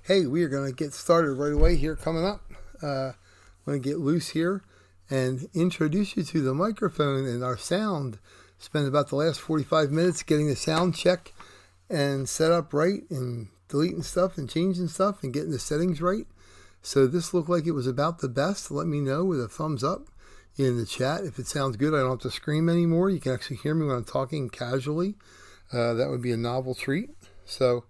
Hey, we are going to get started right away here coming up. I'm going to get loose here and introduce you to the microphone and our sound. Spend about the last 45 minutes getting the sound check and set up right and deleting stuff and changing stuff and getting the settings right. So this looked like it was about the best. Let me know with a thumbs up in the chat. If it sounds good, I don't have to scream anymore. You can actually hear me when I'm talking casually. That would be a novel treat. So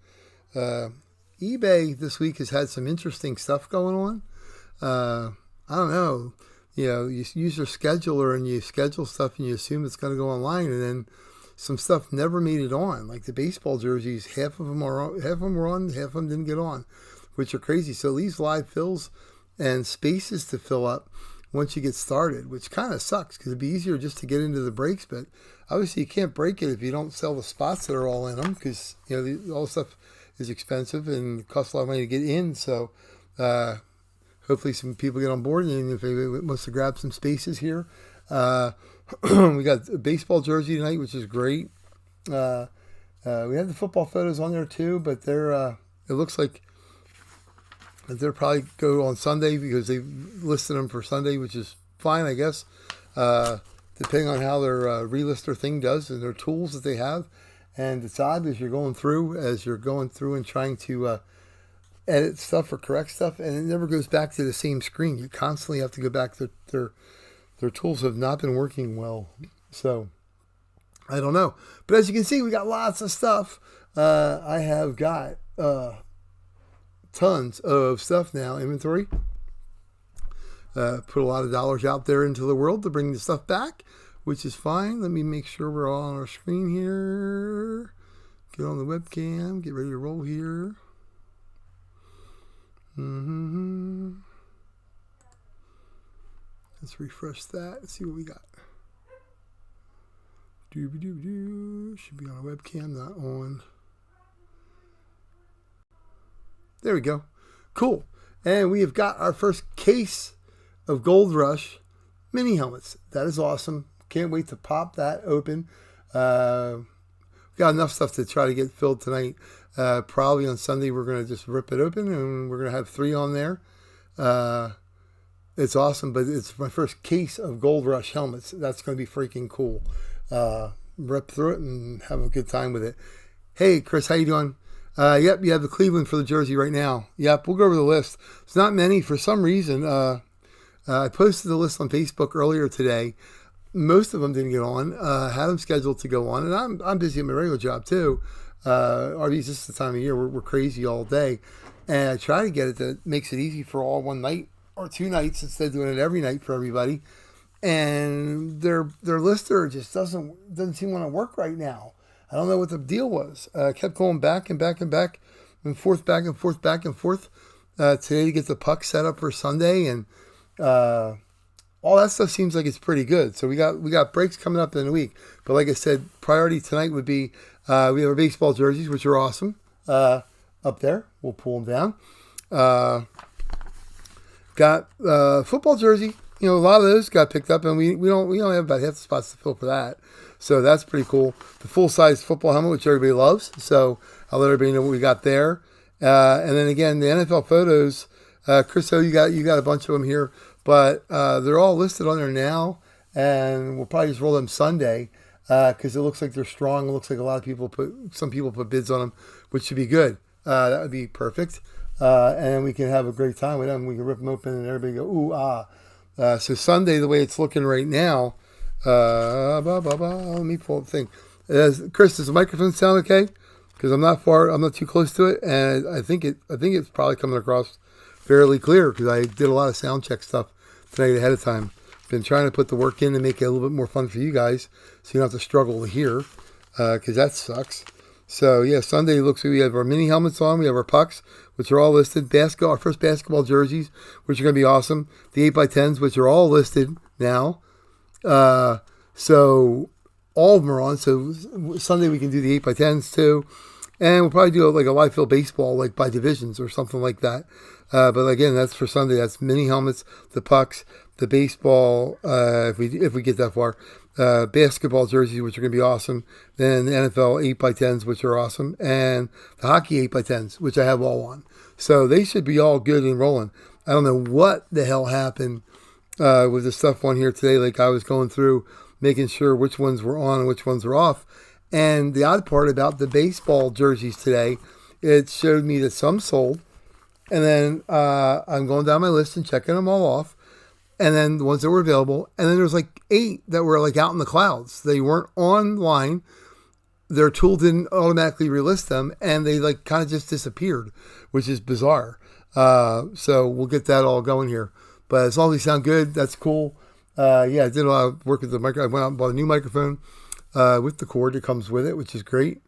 eBay this week has had some interesting stuff going on. I don't know. You use your scheduler and you schedule stuff and you assume it's going to go online, and then some stuff never made it on. Like the baseball jerseys, half of them were on, half of them didn't get on, which are crazy. So it leaves live fills and spaces to fill up once you get started, which kind of sucks because it'd be easier just to get into the breaks. But obviously you can't break it if you don't sell the spots that are all in them, because all the stuff is expensive and costs a lot of money to get in. So hopefully some people get on board, and if anybody wants to grab some spaces here. We got a baseball jersey tonight, which is great. We have the football photos on there too, but it looks like they'll probably go on Sunday because they listed them for Sunday, which is fine, I guess, depending on how their relister thing does and their tools that they have. And it's odd as you're going through and trying to edit stuff or correct stuff, and it never goes back to the same screen. You constantly have to go back to their tools have not been working well. So I don't know. But as you can see, we got lots of stuff. I have got tons of stuff now, inventory. Put a lot of dollars out there into the world to bring the stuff back, which is fine. Let me make sure we're all on our screen here. Get on the webcam. Get ready to roll here. Let's refresh that and see what we got. Should be on a webcam, not on. There we go. Cool. And we have got our first case of Gold Rush mini helmets. That is awesome. Can't wait to pop that open. We got enough stuff to try to get filled tonight. Probably on Sunday we're going to just rip it open, and we're going to have 3 on there. It's awesome, but it's my first case of Gold Rush helmets. That's going to be freaking cool. Rip through it and have a good time with it. Hey, Chris, how you doing? Yep, you have the Cleveland for the jersey right now. Yep, we'll go over the list. It's not many. For some reason, I posted the list on Facebook earlier today. Most of them didn't get on. Had them scheduled to go on, and I'm busy at my regular job too. RV's just the time of year we're crazy all day, and I try to get it that makes it easy for all one night or 2 nights instead of doing it every night for everybody. And their lister just doesn't seem to want to work right now. I don't know what the deal was. Kept going back and back and back and forth, back and forth, back and forth. Today to get the puck set up for Sunday, and all that stuff seems like it's pretty good. So we got breaks coming up in a week. But like I said, priority tonight would be we have our baseball jerseys, which are awesome, up there. We'll pull them down. Got football jersey. A lot of those got picked up, and we only have about half the spots to fill for that. So that's pretty cool. The full-size football helmet, which everybody loves. So I'll let everybody know what we got there. And then again, the NFL photos. Chris, you got a bunch of them here, but they're all listed on there now, and we'll probably just roll them Sunday because it looks like they're strong. It looks like a lot of some people put bids on them, which should be good. That would be perfect. And we can have a great time with them. We can rip them open and everybody go, ooh, ah. So Sunday, the way it's looking right now, let me pull up the thing. Chris, does the microphone sound okay? Because I'm not too close to it, and I think it's probably coming across fairly clear because I did a lot of sound check stuff tonight ahead of time. Been trying to put the work in to make it a little bit more fun for you guys, so you don't have to struggle to hear, because that sucks. So yeah, Sunday looks like we have our mini helmets on. We have our pucks, which are all listed. Our first basketball jerseys, which are going to be awesome. The 8x10s, which are all listed now. So all of them are on. So Sunday we can do the 8x10s too. And we'll probably do like a live fill baseball, like by divisions or something like that. But again, that's for Sunday. That's mini helmets, the pucks, the baseball, if we get that far, basketball jerseys, which are going to be awesome. Then the NFL 8x10s, which are awesome. And the hockey 8x10s, which I have all on. So they should be all good and rolling. I don't know what the hell happened with the stuff on here today. Like I was going through making sure which ones were on and which ones were off. And the odd part about the baseball jerseys today, it showed me that some sold. And then I'm going down my list and checking them all off. And then the ones that were available. And then there's like 8 that were like out in the clouds. They weren't online. Their tool didn't automatically relist them. And they like kind of just disappeared, which is bizarre. So we'll get that all going here. But as long as they sound good, that's cool. I did a lot of work with the microphone. I went out and bought a new microphone with the cord that comes with it, which is great.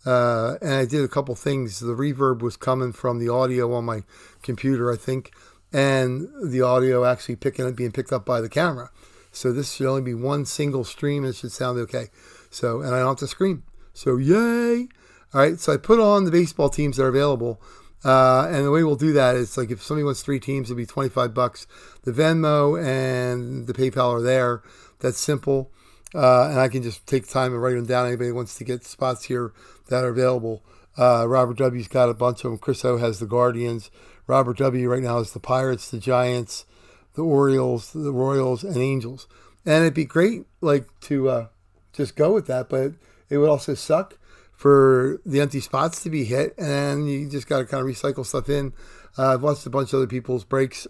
And I did a couple things. The reverb was coming from the audio on my computer, I think, and the audio actually being picked up by the camera. So this should only be one single stream, and it should sound okay. So, and I don't have to scream. So yay! All right. So I put on the baseball teams that are available. And the way we'll do that is like if somebody wants 3 teams, it'll be $25. The Venmo and the PayPal are there. That's simple. And I can just take time and write them down. Anybody wants to get spots here that are available. Robert W.'s got a bunch of them. Chris O. has the Guardians. Robert W. right now has the Pirates, the Giants, the Orioles, the Royals, and Angels. And it'd be great like to just go with that, but it would also suck for the empty spots to be hit, and you just got to kind of recycle stuff in. I've watched a bunch of other people's breaks.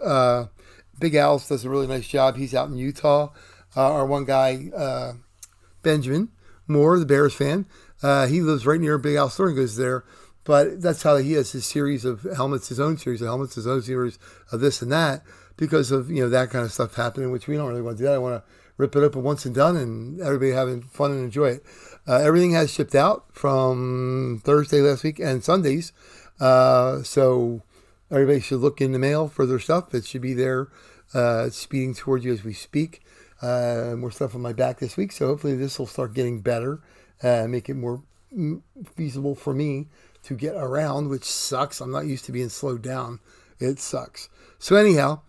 Big Al's does a really nice job. He's out in Utah. Our one guy, Benjamin Moore, the Bears fan, he lives right near Big Al's store and goes there. But that's how he has his series of helmets, his own series of helmets, his own series of this and that, because of that kind of stuff happening, which we don't really want to do that. I want to rip it up at once and done, and everybody having fun and enjoy it. Everything has shipped out from Thursday last week and Sundays, so everybody should look in the mail for their stuff. It should be there, speeding towards you as we speak. More stuff on my back this week, so hopefully this will start getting better, make it more feasible for me to get around, which sucks. I'm not used to being slowed down. It sucks. So anyhow,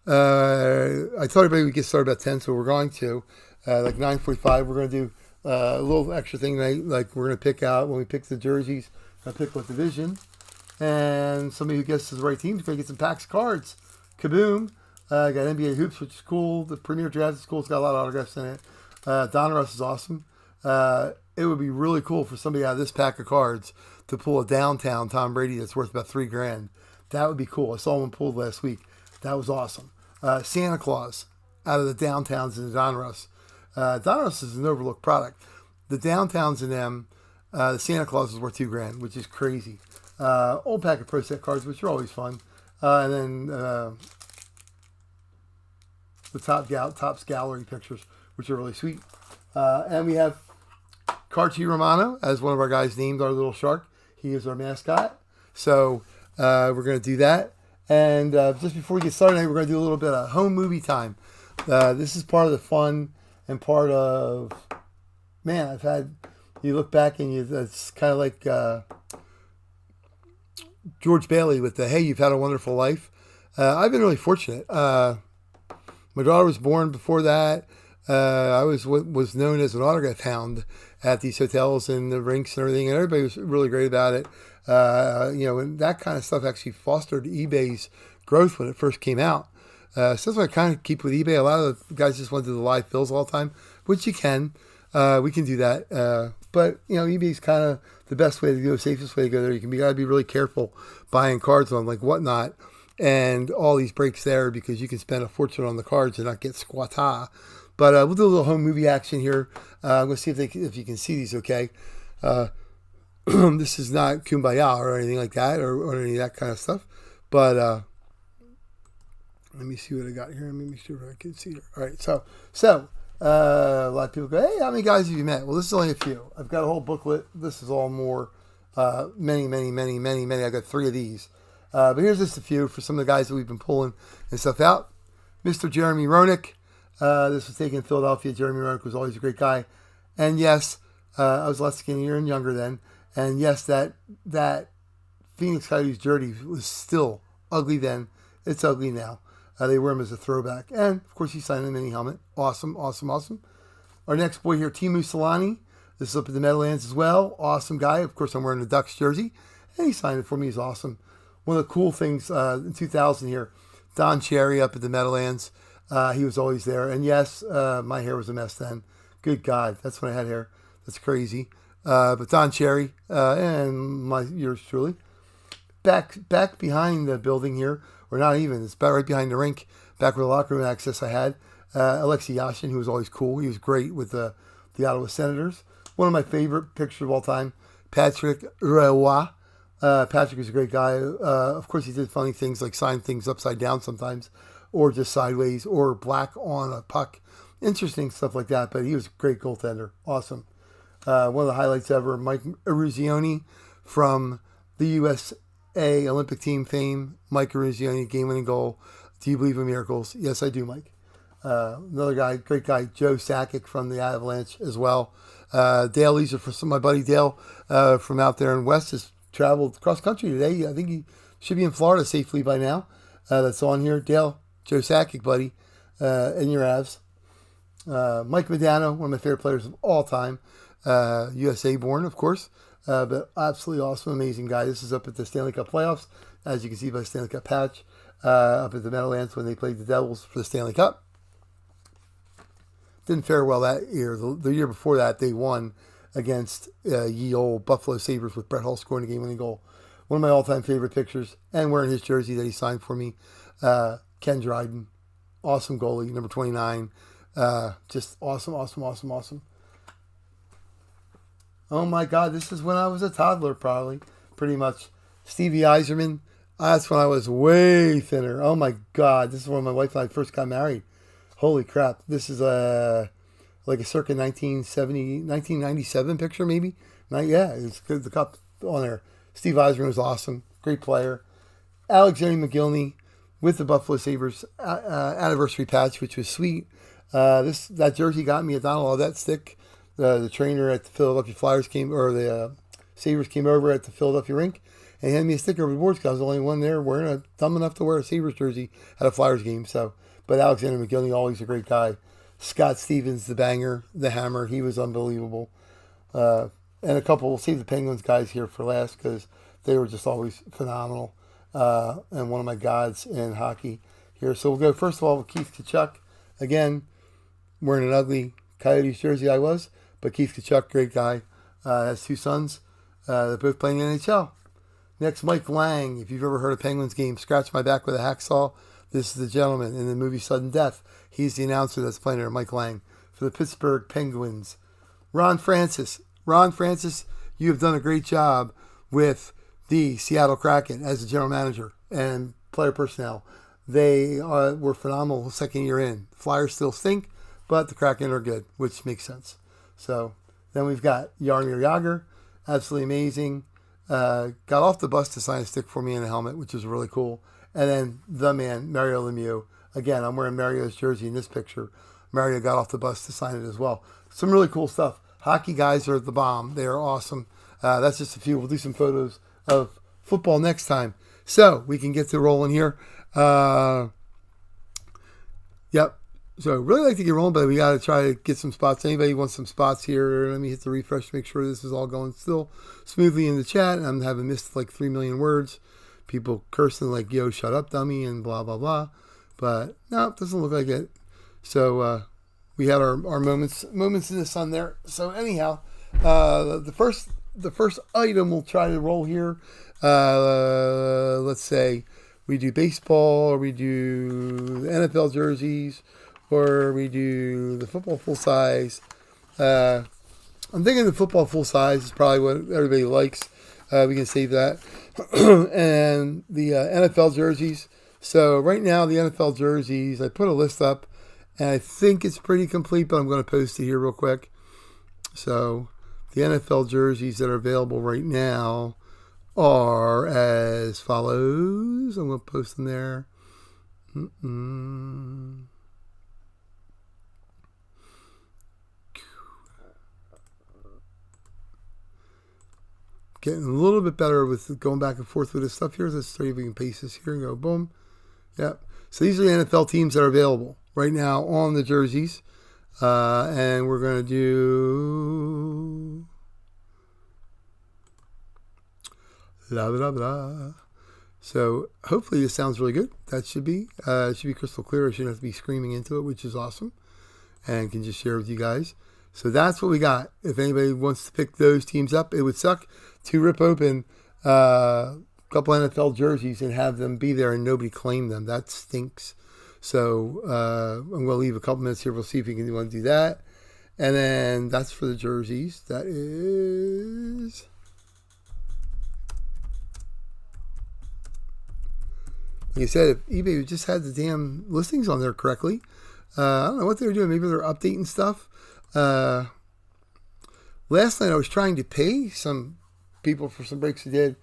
I told everybody we'd get started about 10, so we're going to. Like 9:45, we're going to do a little extra thing tonight. Like we're going to pick out, when we pick the jerseys, I'll pick what division. And somebody who gets to the right team is going to get some packs of cards. Kaboom. I got NBA Hoops, which is cool. The Premier Draft is cool. It's got a lot of autographs in it. Donruss is awesome. It would be really cool for somebody out of this pack of cards to pull a downtown Tom Brady that's worth about $3,000. That would be cool. I saw one pulled last week. That was awesome. Santa Claus out of the downtowns in the Donruss. Donruss is an overlooked product. The downtowns in them, the Santa Claus is worth $2,000, which is crazy. Old pack of Pro Set cards, which are always fun. And then the Topps Gallery pictures, which are really sweet. And we have Carchi Romano as one of our guys named our little shark. He is our mascot. So we're going to do that. And just before we get started, we're going to do a little bit of home movie time. This is part of the fun and part of, man, you look back and it's kind of like George Bailey with the, hey, you've had a wonderful life. I've been really fortunate. My daughter was born before that. I was known as an autograph hound at these hotels and the rinks and everything, and everybody was really great about it. And that kind of stuff actually fostered eBay's growth when it first came out. So that's what I kind of keep with eBay. A lot of the guys just want to do the live fills all the time, which you can. We can do that. But eBay's kind of the best way to go, safest way to go there. You got to be really careful buying cards on like Whatnot and all these breaks there, because you can spend a fortune on the cards and not get squatta. But we'll do a little home movie action here. I'm going to see if you can see these okay. This is not Kumbaya or anything like that, or any of that kind of stuff. But let me see what I got here. Let me make sure I can see it. All right, so a lot of people go, hey, how many guys have you met? Well, this is only a few. I've got a whole booklet. This is all more, many. I've got 3 of these. But here's just a few for some of the guys that we've been pulling and stuff out. Mr. Jeremy Roenick. This was taken in Philadelphia. Jeremy Roenick was always a great guy. And yes, I was a lot skinnier and younger then. And yes, that Phoenix Coyotes jersey was still ugly then. It's ugly now. They wear them as a throwback. And, of course, he signed a mini helmet. Awesome, awesome, awesome. Our next boy here, Timu Solani. This is up at the Meadowlands as well. Awesome guy. Of course, I'm wearing the Ducks jersey. And he signed it for me. He's awesome. One of the cool things in 2000 here, Don Cherry up at the Meadowlands. He was always there. And yes, my hair was a mess then. Good God, that's when I had hair. That's crazy. But Don Cherry and yours truly. Back behind the building here, or not even, it's right behind the rink, back where the locker room access I had, Alexei Yashin, who was always cool. He was great with the Ottawa Senators. One of my favorite pictures of all time, Patrick Roy. Patrick is a great guy. Of course, he did funny things like sign things upside down sometimes, or just sideways, or black on a puck. Interesting stuff like that, but he was a great goaltender. Awesome. One of the highlights ever, Mike Eruzione from the USA Olympic team fame. Mike Eruzione, game-winning goal. Do you believe in miracles? Yes, I do, Mike. Another guy, great guy, Joe Sakic from the Avalanche as well. Dale Leeser, for my buddy Dale from out there in West, has traveled cross country today. I think he should be in Florida safely by now. That's on here. Dale, Joe Sakic, buddy, in your Avs. Mike Modano, one of my favorite players of all time. USA born, of course, but absolutely awesome, amazing guy. This is up at the Stanley Cup playoffs, as you can see by the Stanley Cup patch, up at the Meadowlands when they played the Devils for the Stanley Cup. Didn't fare well that year. The year before that, they won against ye old Buffalo Sabres with Brett Hull scoring a game-winning goal. One of my all-time favorite pictures, and wearing his jersey that he signed for me, Ken Dryden. Awesome goalie, number 29. Just awesome, awesome, awesome, awesome. Oh my God, this is when I was a toddler, probably, pretty much. Stevie Yzerman, that's when I was way thinner. Oh my God, this is when my wife and I first got married. Holy crap, this is like a circa 1997 picture, maybe. Yeah, it's the cup on there. Steve Yzerman was awesome, great player. Alexander McGillney with the Buffalo Sabres anniversary patch, which was sweet. That jersey got me a Donald Audette stick. The trainer at the Philadelphia Flyers the Sabres came over at the Philadelphia rink and handed me a sticker over the boards because I was the only one there dumb enough to wear a Sabres jersey at a Flyers game. But Alexander McGillney, always a great guy. Scott Stevens, the banger, the hammer, he was unbelievable. And we'll save the Penguins guys here for last because they were just always phenomenal. And one of my gods in hockey here. So we'll go first of all with Keith Tkachuk. Again, wearing an ugly Coyotes jersey I was, but Keith Tkachuk, great guy. Has two sons. They're both playing in the NHL. Next, Mike Lang. If you've ever heard of Penguins game, Scratch My Back with a Hacksaw. This is the gentleman in the movie Sudden Death. He's the announcer that's playing there, Mike Lang, for the Pittsburgh Penguins. Ron Francis. Ron Francis, you have done a great job with the Seattle Kraken as the general manager and player personnel. They were phenomenal second year in. Flyers still stink, but the Kraken are good, which makes sense. So then we've got Jaromir Jagr, absolutely amazing. Got off the bus to sign a stick for me in a helmet, which is really cool. And then the man, Mario Lemieux. Again, I'm wearing Mario's jersey in this picture. Mario got off the bus to sign it as well. Some really cool stuff. Hockey guys are the bomb. They are awesome. That's just a few. We'll do some photos of football next time. So we can get to rolling here. Yep. So really like to get rolling, but we got to try to get some spots. Anybody wants some spots here? Let me hit the refresh to make sure this is all going still smoothly in the chat. I'm having missed like 3 million words. People cursing like, yo, shut up, dummy, and blah, blah, blah. But no, it doesn't look like it. So we had our moments in the sun there. So anyhow, the first item we'll try to roll here. Let's say we do baseball, or we do the NFL jerseys, or we do the football full size. I'm thinking the football full size is probably what everybody likes. We can save that. And the NFL jerseys. So right now, the NFL jerseys, I put a list up, and I think it's pretty complete, but I'm going to post it here real quick. So the NFL jerseys that are available right now are as follows. I'm going to post them there. getting a little bit better with going back and forth with this stuff here. Let's see if we can paste this here and go boom. Yep. So these are the NFL teams that are available right now on the jerseys. And we're going to do... Blah, blah, blah. So hopefully this sounds really good. That should be. It should be crystal clear. I shouldn't have to be screaming into it, which is awesome. And can just share with you guys. So that's what we got. If anybody wants to pick those teams up, it would suck to rip open a couple NFL jerseys and have them be there and nobody claim them. That stinks. So I'm going to leave a couple minutes here. We'll see if we can want to do that. And then that's for the jerseys. That is... Like I said, if eBay just had the damn listings on there correctly, I don't know what they were doing. Maybe they're updating stuff. Last night I was trying to pay some people for some breaks they did,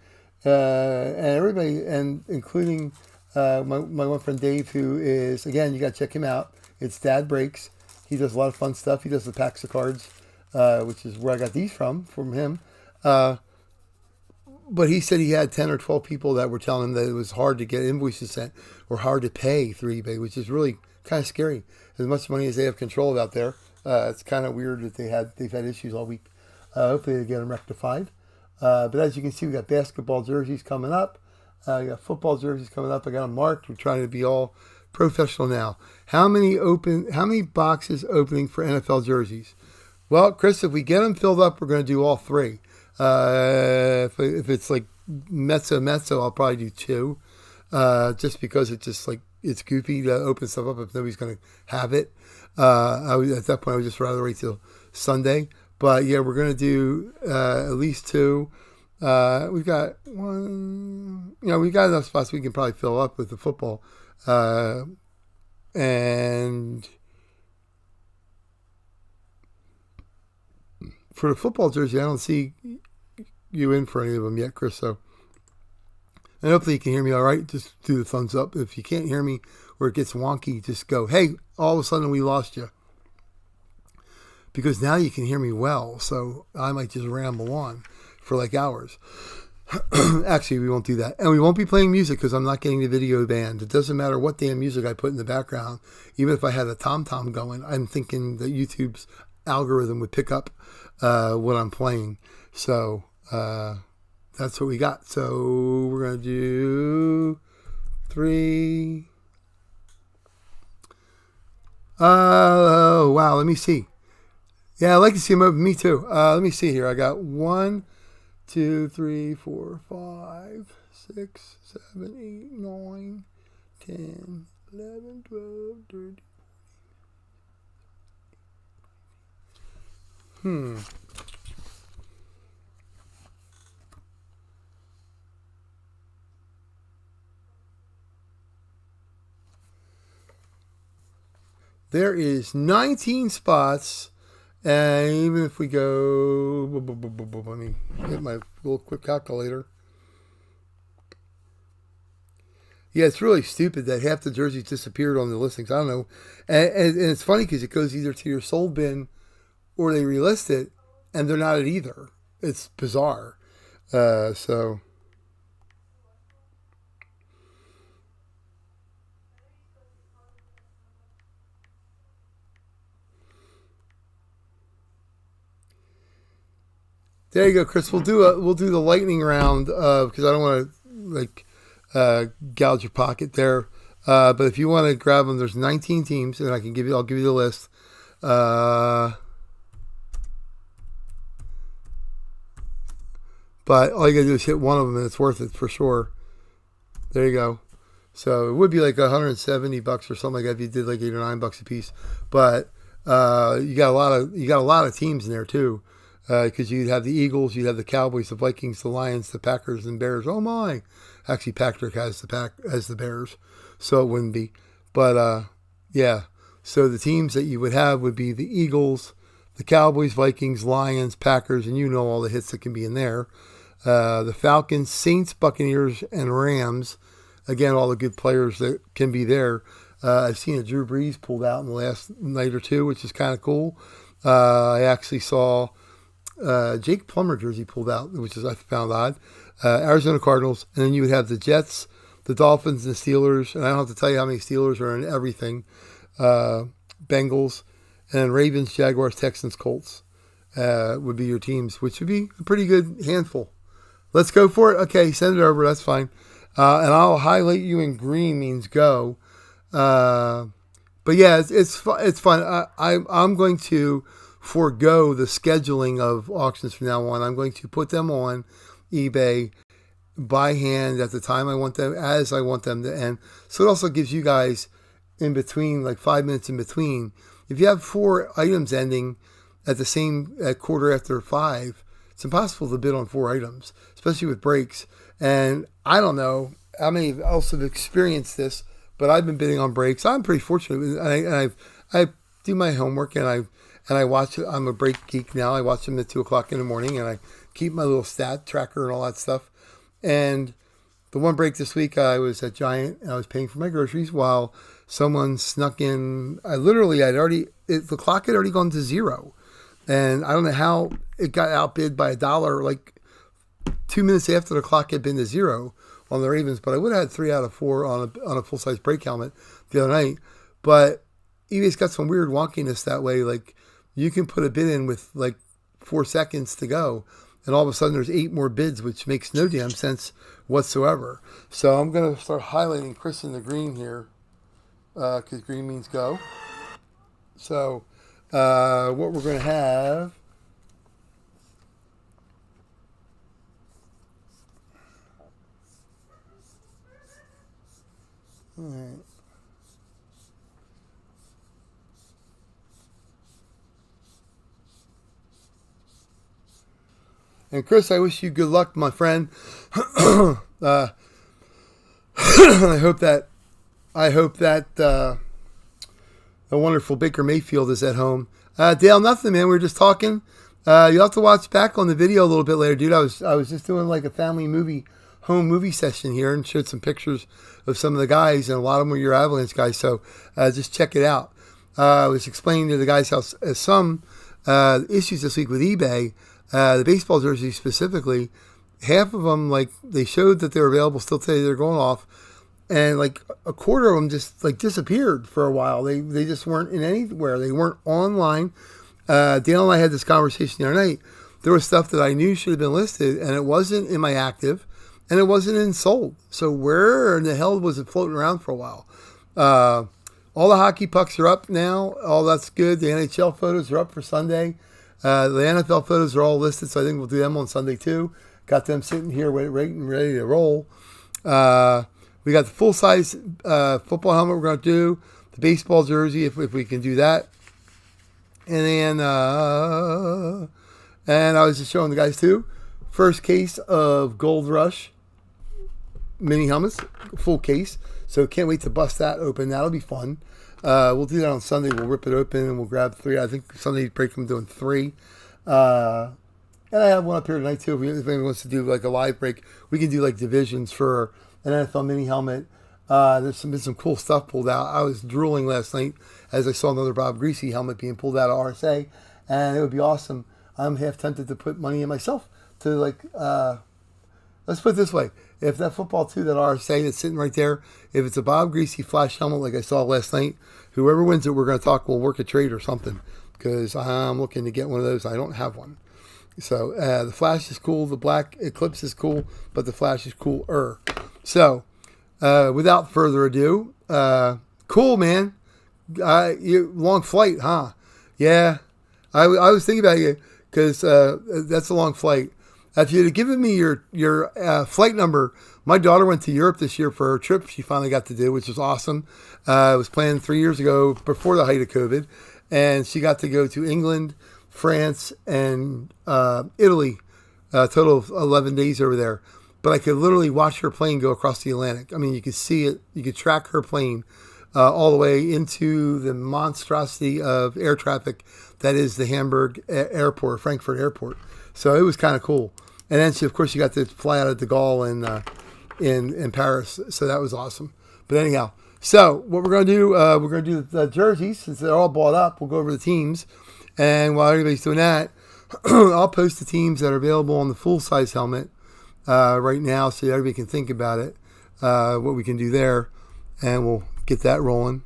and everybody, and including my one friend Dave, who is, again, you got to check him out. It's Dad Breaks. He does a lot of fun stuff. He does the packs of cards, which is where I got these from him. But he said he had 10 or 12 people that were telling him that it was hard to get invoices sent or hard to pay through eBay, which is really kind of scary. As much money as they have control of out there, it's kind of weird that they've had issues all week. Hopefully they get them rectified. But as you can see, we got basketball jerseys coming up. We got football jerseys coming up. I got them marked. We're trying to be all professional now. How many boxes opening for NFL jerseys? Well, Chris, if we get them filled up, we're going to do all three. If it's like mezzo, I'll probably do 2. Just because it's goofy to open stuff up if nobody's going to have it. At that point, I would just rather wait till Sunday. But yeah, we're going to do at least 2. We've got one. We've got enough spots we can probably fill up with the football. And for the football jersey, I don't see you in for any of them yet, Chris. So, and hopefully you can hear me all right. Just do the thumbs up. If you can't hear me or it gets wonky, just go, hey, all of a sudden we lost you. Because now you can hear me well, so I might just ramble on for like hours. Actually, we won't do that. And we won't be playing music because I'm not getting the video banned. It doesn't matter what damn music I put in the background. Even if I had a tom-tom going, I'm thinking that YouTube's algorithm would pick up what I'm playing. So that's what we got. So we're going to do 3. Oh, wow. Let me see. Yeah, I like to see them open. Me too. Let me see here. I got 1, 2, 3, 4, 5, 6, 7, 8, 9, 10, 11, 12, 13. There is 19 spots. And even if we go, let me get my little quick calculator. Yeah, it's really stupid that half the jerseys disappeared on the listings. I don't know. And it's funny because it goes either to your sold bin or they relist it and they're not at either. It's bizarre. So. There you go, Chris. We'll do the lightning round because I don't want to gouge your pocket there. But if you want to grab them, there's 19 teams, and I'll give you the list. But all you gotta do is hit one of them, and it's worth it for sure. There you go. So it would be like $170 or something like that if you did like $8 or $9 a piece. But you got a lot of teams in there too. Because you'd have the Eagles, you'd have the Cowboys, the Vikings, the Lions, the Packers, and Bears. Oh my! Actually, Patrick has the Bears, so it wouldn't be. But yeah. So the teams that you would have would be the Eagles, the Cowboys, Vikings, Lions, Packers, and you know all the hits that can be in there. The Falcons, Saints, Buccaneers, and Rams. Again, all the good players that can be there. I've seen a Drew Brees pulled out in the last night or two, which is kind of cool. I actually saw. Jake Plummer jersey pulled out, which is I found odd. Arizona Cardinals, and then you would have the Jets, the Dolphins, and the Steelers, and I don't have to tell you how many Steelers are in everything. Bengals, and then Ravens, Jaguars, Texans, Colts would be your teams, which would be a pretty good handful. Let's go for it. Okay, send it over. That's fine. And I'll highlight you in green means go. But yeah, it's fun. I'm going to forego the scheduling of auctions from now on. I'm going to put them on eBay by hand at the time I want them, as I want them to end. So it also gives you guys in between, like 5 minutes in between. If you have 4 items ending at the same at quarter after 5, it's impossible to bid on 4 items, especially with breaks. And I don't know how many else have experienced this, but I've been bidding on breaks. I'm pretty fortunate. I do my homework and I watch it. I'm a break geek now. I watch them at 2 o'clock in the morning and I keep my little stat tracker and all that stuff. And the one break this week, I was at Giant and I was paying for my groceries while someone snuck in. The clock had already gone to 0. And I don't know how it got outbid by $1, like 2 minutes after the clock had been to 0 on the Ravens. But I would have had 3 out of 4 on a full-size break helmet the other night. But eBay's got some weird wonkiness that way. Like you can put a bid in with like 4 seconds to go, and all of a sudden there's 8 more bids, which makes no damn sense whatsoever. So I'm going to start highlighting Chris in the green here because green means go. So what we're going to have, all right. And Chris, I wish you good luck, my friend. I hope that the wonderful Baker Mayfield is at home. Dale, nothing, man. We were just talking. You'll have to watch back on the video a little bit later, dude. I was just doing like a family home movie session here and showed some pictures of some of the guys, and a lot of them were your Avalanche guys. So just check it out. I was explaining to the guys how some issues this week with eBay. The baseball jerseys specifically, half of them, like, they showed that they were available still today. They're going off. And, like, a quarter of them just, like, disappeared for a while. They just weren't in anywhere. They weren't online. Dale and I had this conversation the other night. There was stuff that I knew should have been listed, and it wasn't in my active, and it wasn't in sold. So where in the hell was it floating around for a while? All the hockey pucks are up now. All that's good. The NHL photos are up for Sunday. The NFL photos are all listed, so I think we'll do them on Sunday too. Got them sitting here waiting, ready to roll. We got the full-size football helmet we're going to do, the baseball jersey if we can do that. And then and I was just showing the guys too. First case of Gold Rush mini helmets, full case. So can't wait to bust that open. That'll be fun. We'll do that on Sunday. We'll rip it open and we'll grab 3. I think Sunday break I'm doing 3. And I have one up here tonight too. If anyone wants to do like a live break, we can do like divisions for an NFL mini helmet. There's been some cool stuff pulled out. I was drooling last night as I saw another Bob Greasy helmet being pulled out of RSA, and it would be awesome. I'm half tempted to put money in myself to like, let's put it this way. If that football 2, that RSA that's sitting right there, if it's a Bob Greasy flash helmet like I saw last night, whoever wins it, we're going to talk, we'll work a trade or something, because I'm looking to get one of those. I don't have one. So the flash is cool, the black Eclipse is cool, but the flash is cooler. So without further ado, cool, man. Long flight, huh? Yeah, I was thinking about you because that's a long flight. If you'd have given me your flight number, my daughter went to Europe this year for her trip. She finally got to do, which was awesome. It was planned 3 years ago before the height of COVID, and she got to go to England, France, and Italy, a total of 11 days over there. But I could literally watch her plane go across the Atlantic. I mean, you could see it. You could track her plane all the way into the monstrosity of air traffic that is the Hamburg airport, Frankfurt airport. So it was kind of cool. And then, of course, you got to fly out of de Gaulle in Paris. So that was awesome. But anyhow, so what we're going to do, we're going to do the jerseys. Since they're all bought up, we'll go over the teams. And while everybody's doing that, I'll post the teams that are available on the full-size helmet right now so everybody can think about it, what we can do there, and we'll get that rolling.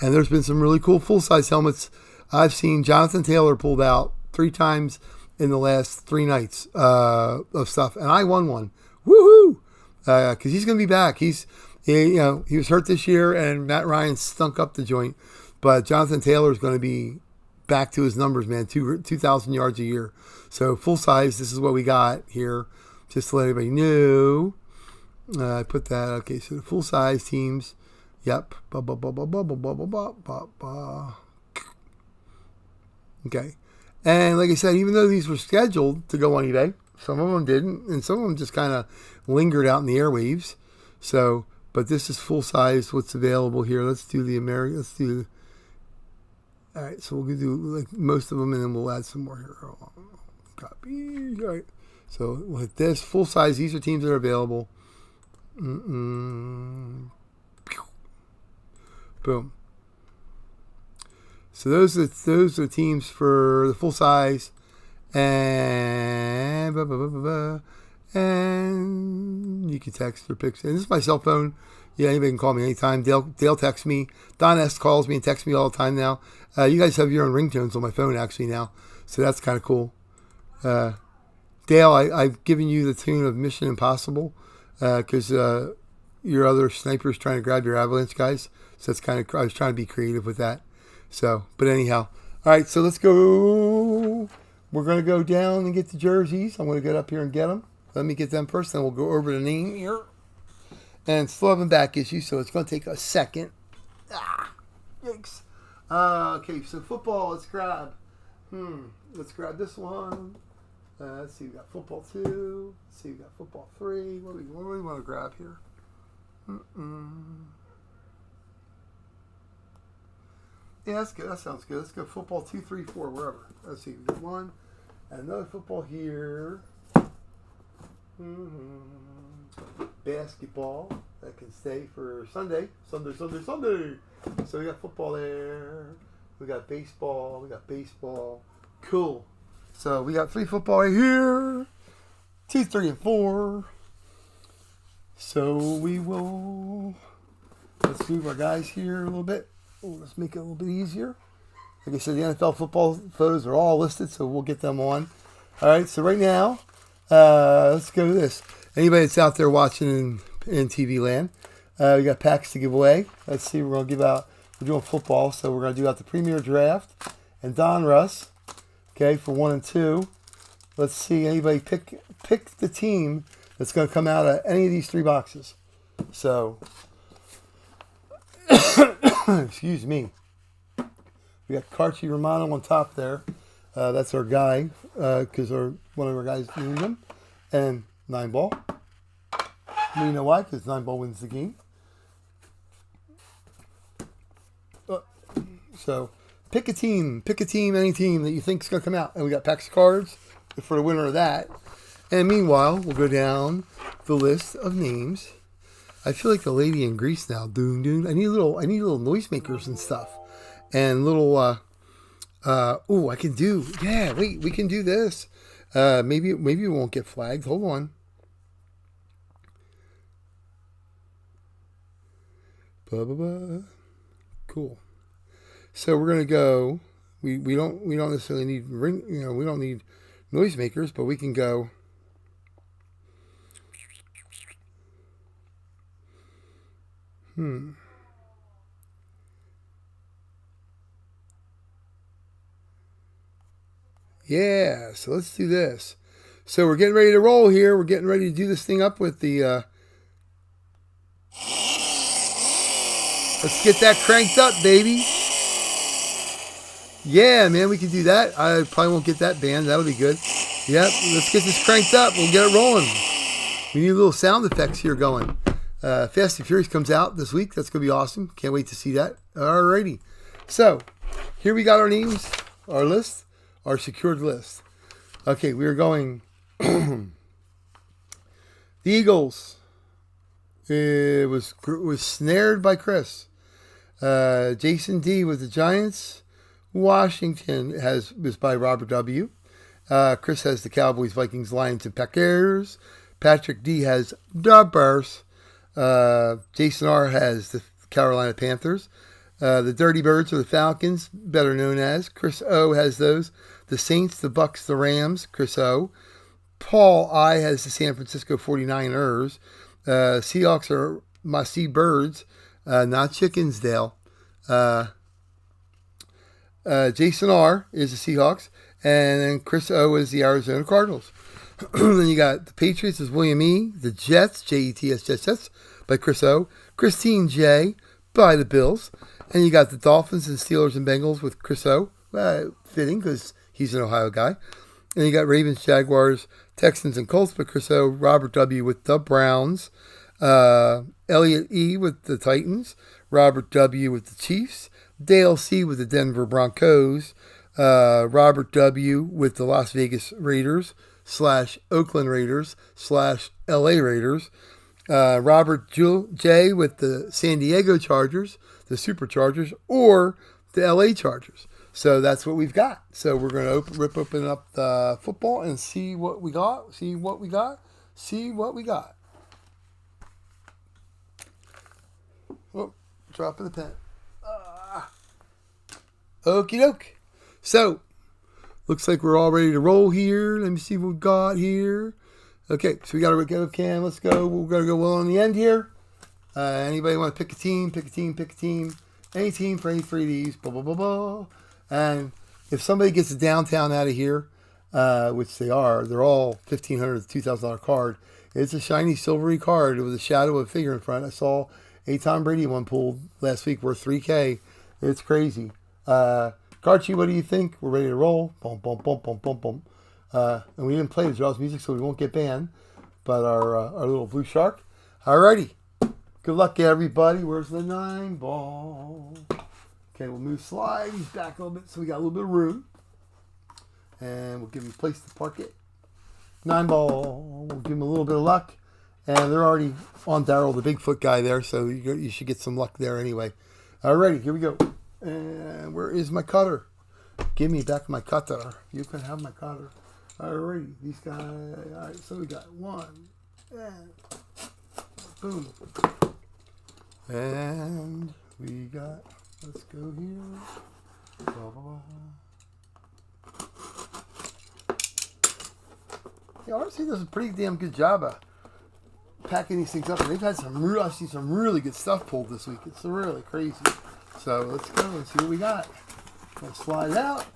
And there's been some really cool full-size helmets. I've seen Jonathan Taylor pulled out 3 times in the last 3 nights of stuff, and I won one. Woohoo! Because he's going to be back. He was hurt this year, and Matt Ryan stunk up the joint. But Jonathan Taylor is going to be back to his numbers, man, 2,000 yards a year. So full size, this is what we got here, just to let everybody know. I put that, okay, so the full size teams, yep. Okay. And like I said, even though these were scheduled to go on eBay, some of them didn't, and some of them just kind of lingered out in the airwaves. So, but this is full size, what's available here. Let's do the American, all right, so we'll do like most of them, and then we'll add some more here. Copy. All right. So we'll hit this full size. These are teams that are available. Boom. So those are teams for the full size, and and you can text or pick. And this is my cell phone. Yeah, anybody can call me anytime. Dale texts me. Don S calls me and texts me all the time now. You guys have your own ringtones on my phone actually now, so that's kind of cool. Dale, I've given you the tune of Mission Impossible because your other sniper's trying to grab your avalanche guys. So that's kind of, I was trying to be creative with that. So, but anyhow, all right. So let's go. We're gonna go down and get the jerseys. I'm gonna get up here and get them. Let me get them first, then we'll go over the name here. And still having back issues, so it's going to take a second. Yikes. Okay, so football, let's grab this one. Let's see, we got football 2. Let's see, we got football 3. What do we want to grab here? Yeah, that's good. That sounds good. Let's go football 2, 3, 4, wherever. Let's see, we got one. And another football here. Basketball that can stay for Sunday. So we got football there. We got baseball. Cool. So we got 3 football right here. 2, 3, and 4. So let's move our guys here a little bit. Let's make it a little bit easier. Like I said, the NFL football photos are all listed, so we'll get them on. All right, so right now, let's go to this. Anybody that's out there watching in TV land, we got packs to give away. Let's see, we're doing football, so we're going to do out the Premier Draft and Don Russ, okay, for 1 and 2. Let's see, anybody pick the team that's going to come out of any of these 3 boxes. So, excuse me. We got Carchi Romano on top there. That's our guy, because one of our guys named him. And 9 ball. You know why? Because 9 ball wins the game. So pick a team, any team that you think is going to come out. And we got packs of cards for the winner of that. And meanwhile, we'll go down the list of names. I feel like the lady in Greece now. Doon. I need little noisemakers and stuff. And little, I can do, we can do this. Maybe it won't get flagged. Hold on. Cool. So we're gonna go. We don't necessarily need we don't need noisemakers, but we can go. Yeah, so let's do this. So we're getting ready to roll here. We're getting ready to do this thing up with the... Let's get that cranked up, baby. Yeah, man, we can do that. I probably won't get that banned. That'll be good. Yep, let's get this cranked up. We'll get it rolling. We need a little sound effects here going. Fast and Furious comes out this week. That's going to be awesome. Can't wait to see that. Alrighty. So, here we got our names, our list. Our secured list. Okay, we are going. The Eagles. It was snared by Chris. Jason D with the Giants. Washington was by Robert W. Chris has the Cowboys, Vikings, Lions, and Packers. Patrick D has the Bears. Jason R has the Carolina Panthers. The Dirty Birds are the Falcons, better known as. Chris O has those. The Saints, the Bucks, the Rams. Chris O. Paul I has the San Francisco 49ers. Seahawks are my Seabirds, not chickens, Dale. Jason R is the Seahawks. And then Chris O is the Arizona Cardinals. Then you got the Patriots is William E. The Jets, Jets, Jets, by Chris O. Christine J by the Bills. And you got the Dolphins and Steelers and Bengals with Chris O. Fitting because he's an Ohio guy. And you got Ravens, Jaguars, Texans, and Colts by Chris O. Robert W. with the Browns. Elliot E. with the Titans. Robert W. with the Chiefs. Dale C. with the Denver Broncos. Robert W. with the Las Vegas Raiders / Oakland Raiders / LA Raiders. Robert J. with the San Diego Chargers, the Superchargers, or the LA Chargers. So that's what we've got. So we're going to rip open up the football and see what we got. Oh, dropping the pen. Okie doke. So, looks like we're all ready to roll here. Let me see what we got here. Okay, so we got a go cam. Let's go. We're going to go well on the end here. Anybody want to pick a team? Pick a team. Any team for any three of these. Blah, blah, blah, blah. And if somebody gets a downtown out of here, which they are, they're all $1,500 to $2,000 card. It's a shiny silvery card with a shadow of a figure in front. I saw a Tom Brady one pulled last week worth $3K. It's crazy. Karchi, what do you think? We're ready to roll. Boom, boom, boom, boom, boom, boom. And we didn't play the Jaws music, so we won't get banned. But our little blue shark. Alrighty. Good luck, everybody. Where's the 9 ball? Okay, we'll move slides back a little bit so we got a little bit of room. And we'll give him a place to park it. 9 ball. We'll give him a little bit of luck. And they're already on Daryl, the Bigfoot guy there, so you should get some luck there anyway. Alrighty, here we go. And where is my cutter? Give me back my cutter. You can have my cutter. Alrighty, these guys. Alright, so we got 1. And boom. And we got, let's go here. Blah, blah, blah. Yeah, RC does a pretty damn good job of packing these things up. And they've had I've seen some really good stuff pulled this week. It's really crazy. So let's go and see what we got. Let's slide it out.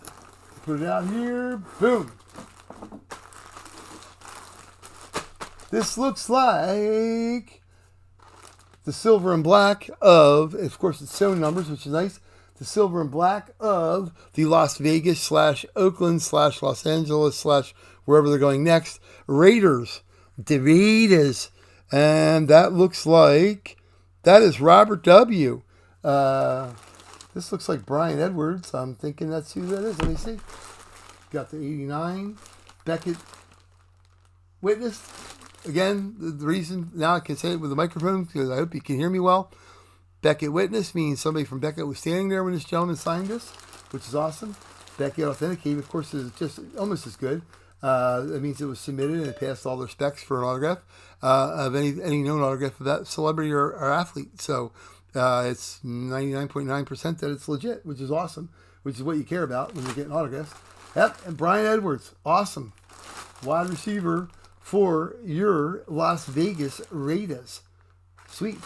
Put it out here. Boom. This looks like the silver and black of course, it's sewn numbers, which is nice. The silver and black of the Las Vegas / Oakland / Los Angeles / wherever they're going next. Raiders. The Raiders. And that looks like, that is Robert W. This looks like Brian Edwards. I'm thinking that's who that is. Let me see. Got the 89. Beckett Witness. Again, the reason now I can say it with the microphone because I hope you can hear me well. Beckett Witness means somebody from Beckett was standing there when this gentleman signed this, which is awesome. Beckett Authenticated, of course, is just almost as good. That means it was submitted and it passed all their specs for an autograph of any known autograph of that celebrity or athlete. So it's 99.9% that it's legit, which is awesome, which is what you care about when you're getting autographs. Yep, and Brian Edwards, awesome. Wide receiver for your Las Vegas Raiders. Sweet.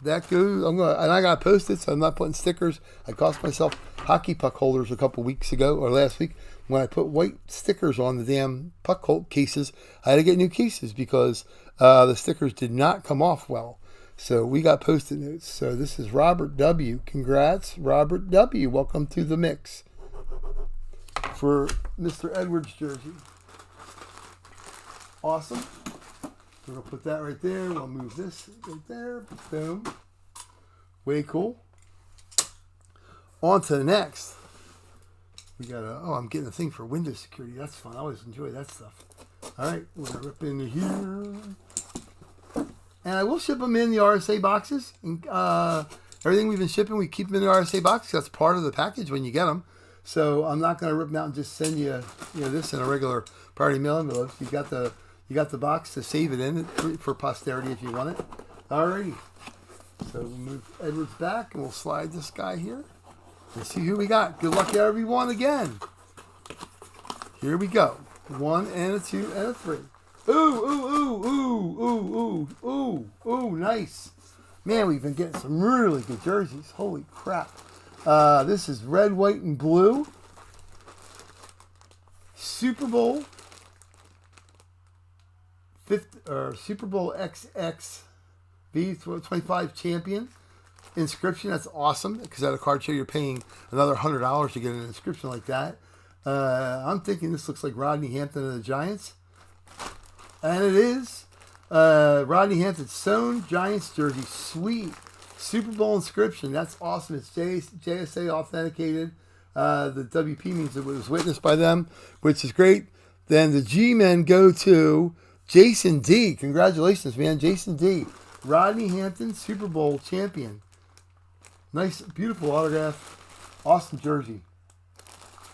That goes. I got to post it, so I'm not putting stickers. I cost myself hockey puck holders a couple weeks ago, or last week, when I put white stickers on the damn puck cases. I had to get new cases because the stickers did not come off well. So we got Post-it notes. So this is Robert W. Congrats, Robert W. Welcome to the mix for Mr. Edwards jersey. Awesome. We're going to put that right there. We'll move this right there. Boom. Way cool. On to the next. We got I'm getting a thing for window security. That's fun. I always enjoy that stuff. All right. We're going to rip into here. And I will ship them in the RSA boxes. And, everything we've been shipping, we keep them in the RSA box. That's part of the package when you get them. So I'm not going to rip them out and just send you, this in a regular priority mail envelope. You got the box to save it in for posterity if you want it. Alrighty. So we'll move Edwards back and we'll slide this guy here. Let's see who we got. Good luck to everyone again. Here we go. 1 and a 2 and a 3. Ooh, ooh, ooh, ooh, ooh, ooh, ooh, ooh, nice. Man, we've been getting some really good jerseys. Holy crap. This is red, white, and blue. Super Bowl. Super Bowl XXV25 champion. Inscription, that's awesome, because at a card show you're paying another $100 to get an inscription like that. I'm thinking this looks like Rodney Hampton of the Giants. And it is. Rodney Hampton sewn Giants jersey. Sweet. Super Bowl inscription. That's awesome. It's JSA authenticated. The WP means it was witnessed by them, which is great. Then the G-men go to Jason D. Congratulations, man. Jason D. Rodney Hampton, Super Bowl champion. Nice, beautiful autograph. Awesome jersey.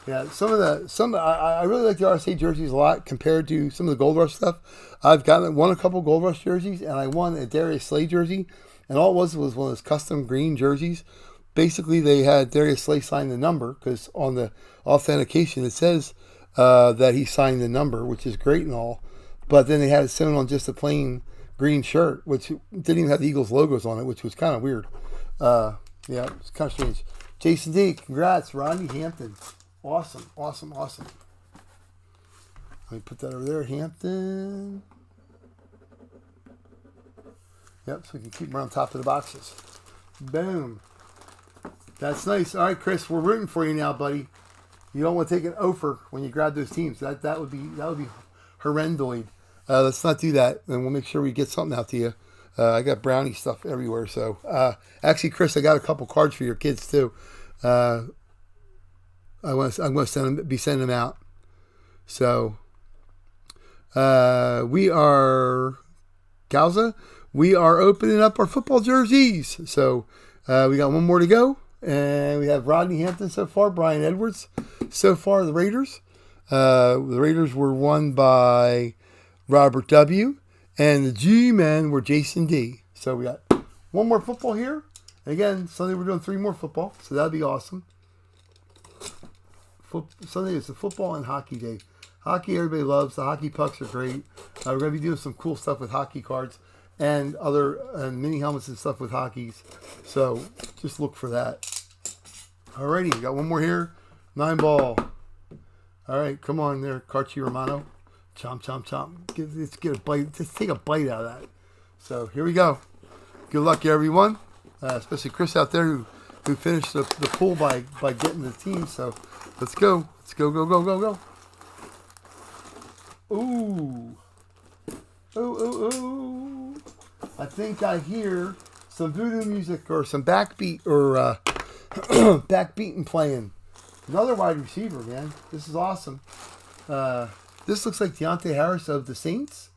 Yeah, I really like the RSA jerseys a lot compared to some of the Gold Rush stuff. I've won a couple Gold Rush jerseys, and I won a Darius Slay jersey, and all it was one of those custom green jerseys. Basically, they had Darius Slay sign the number, because on the authentication it says that he signed the number, which is great and all, but then they had it sewn on just a plain green shirt, which didn't even have the Eagles logos on it, which was kind of weird. Yeah, it's kind of strange. Jason D, congrats, Rodney Hampton. Awesome, awesome, awesome. Let me put that over there, Hampton. Yep, so we can keep them on top of the boxes. Boom. That's nice. All right, Chris, we're rooting for you now, buddy. You don't want to take an offer when you grab those teams. That would be horrendoid. Let's not do that, and we'll make sure we get something out to you. I got brownie stuff everywhere. So actually, Chris, I got a couple cards for your kids too. I'm going to be sending them out. So we are opening up our football jerseys. So we got one more to go, and we have Rodney Hampton so far, Brian Edwards so far. The Raiders. The Raiders were won by Robert W. And the G-men were Jason D. So we got one more football here. And again, Sunday we're doing 3 more football. So that'd be awesome. Sunday is the football and hockey day. Hockey everybody loves. The hockey pucks are great. We're going to be doing some cool stuff with hockey cards and other mini helmets and stuff with hockeys. So just look for that. Alrighty, we got one more here. 9 ball. All right, come on there, Carchi Romano. Chomp, chomp, chomp. Let's get a bite. Just take a bite out of that. So here we go. Good luck, everyone. Especially Chris out there who finished the pool by getting the team. So let's go. Let's go, go, go, go, go. Ooh. Ooh, ooh, ooh. I think I hear some voodoo music or some backbeat or backbeating playing. Another wide receiver, man. This is awesome. This looks like Deontay Harris of the Saints.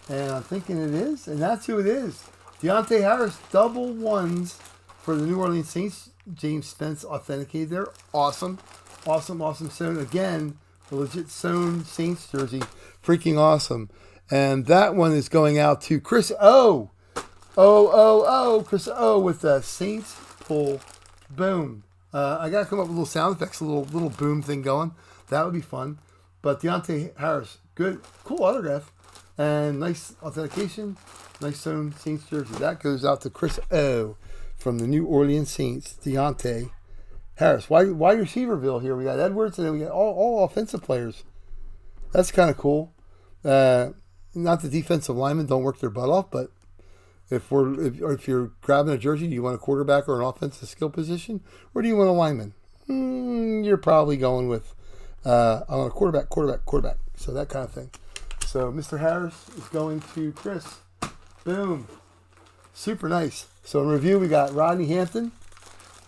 And I'm thinking it is. And that's who it is. Deontay Harris, double ones for the New Orleans Saints. James Spence authenticated there. Awesome. Awesome, awesome. Sewn again. A legit sewn Saints jersey. Freaking awesome. And that one is going out to Chris O. Chris O with the Saints pull. Boom. I got to come up with little sound effects, a little boom thing going. That would be fun. But Deontay Harris, good, cool autograph. And nice authentication. Nice sewn Saints jersey. That goes out to Chris O from the New Orleans Saints. Deontay Harris. Wide receiverville here. We got Edwards and then we got all offensive players. That's kind of cool. Not the defensive linemen don't work their butt off, but if you're grabbing a jersey, do you want a quarterback or an offensive skill position? Or do you want a lineman? You're probably going with I want a quarterback. So that kind of thing. So Mr. Harris is going to Chris. Boom. Super nice. So in review, we got Rodney Hampton,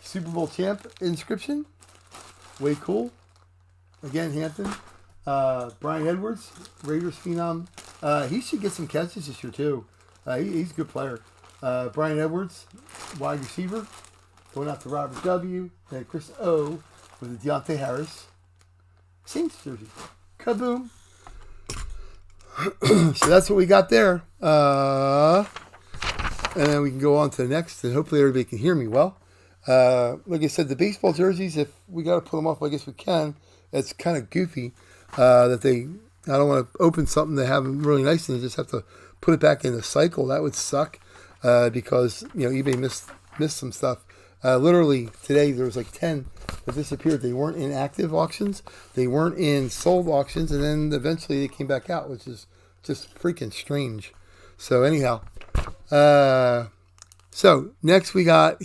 Super Bowl champ inscription. Way cool. Again, Hampton. Brian Edwards, Raiders phenom. He should get some catches this year too. He's a good player. Brian Edwards, wide receiver. Going out to Robert W. And Chris O. with the Deontay Harris Saints jersey. Kaboom. So that's what we got there. And then we can go on to the next, and hopefully everybody can hear me well. Like I said, the baseball jerseys, if we got to pull them off, I guess we can. It's kind of goofy that I don't want to open something they have them really nice and just have to put it back in the cycle. That would suck because, eBay missed some stuff. Literally today there was like 10 that disappeared. They weren't in active auctions. They weren't in sold auctions. And then eventually they came back out, which is just freaking strange. So anyhow, so next we got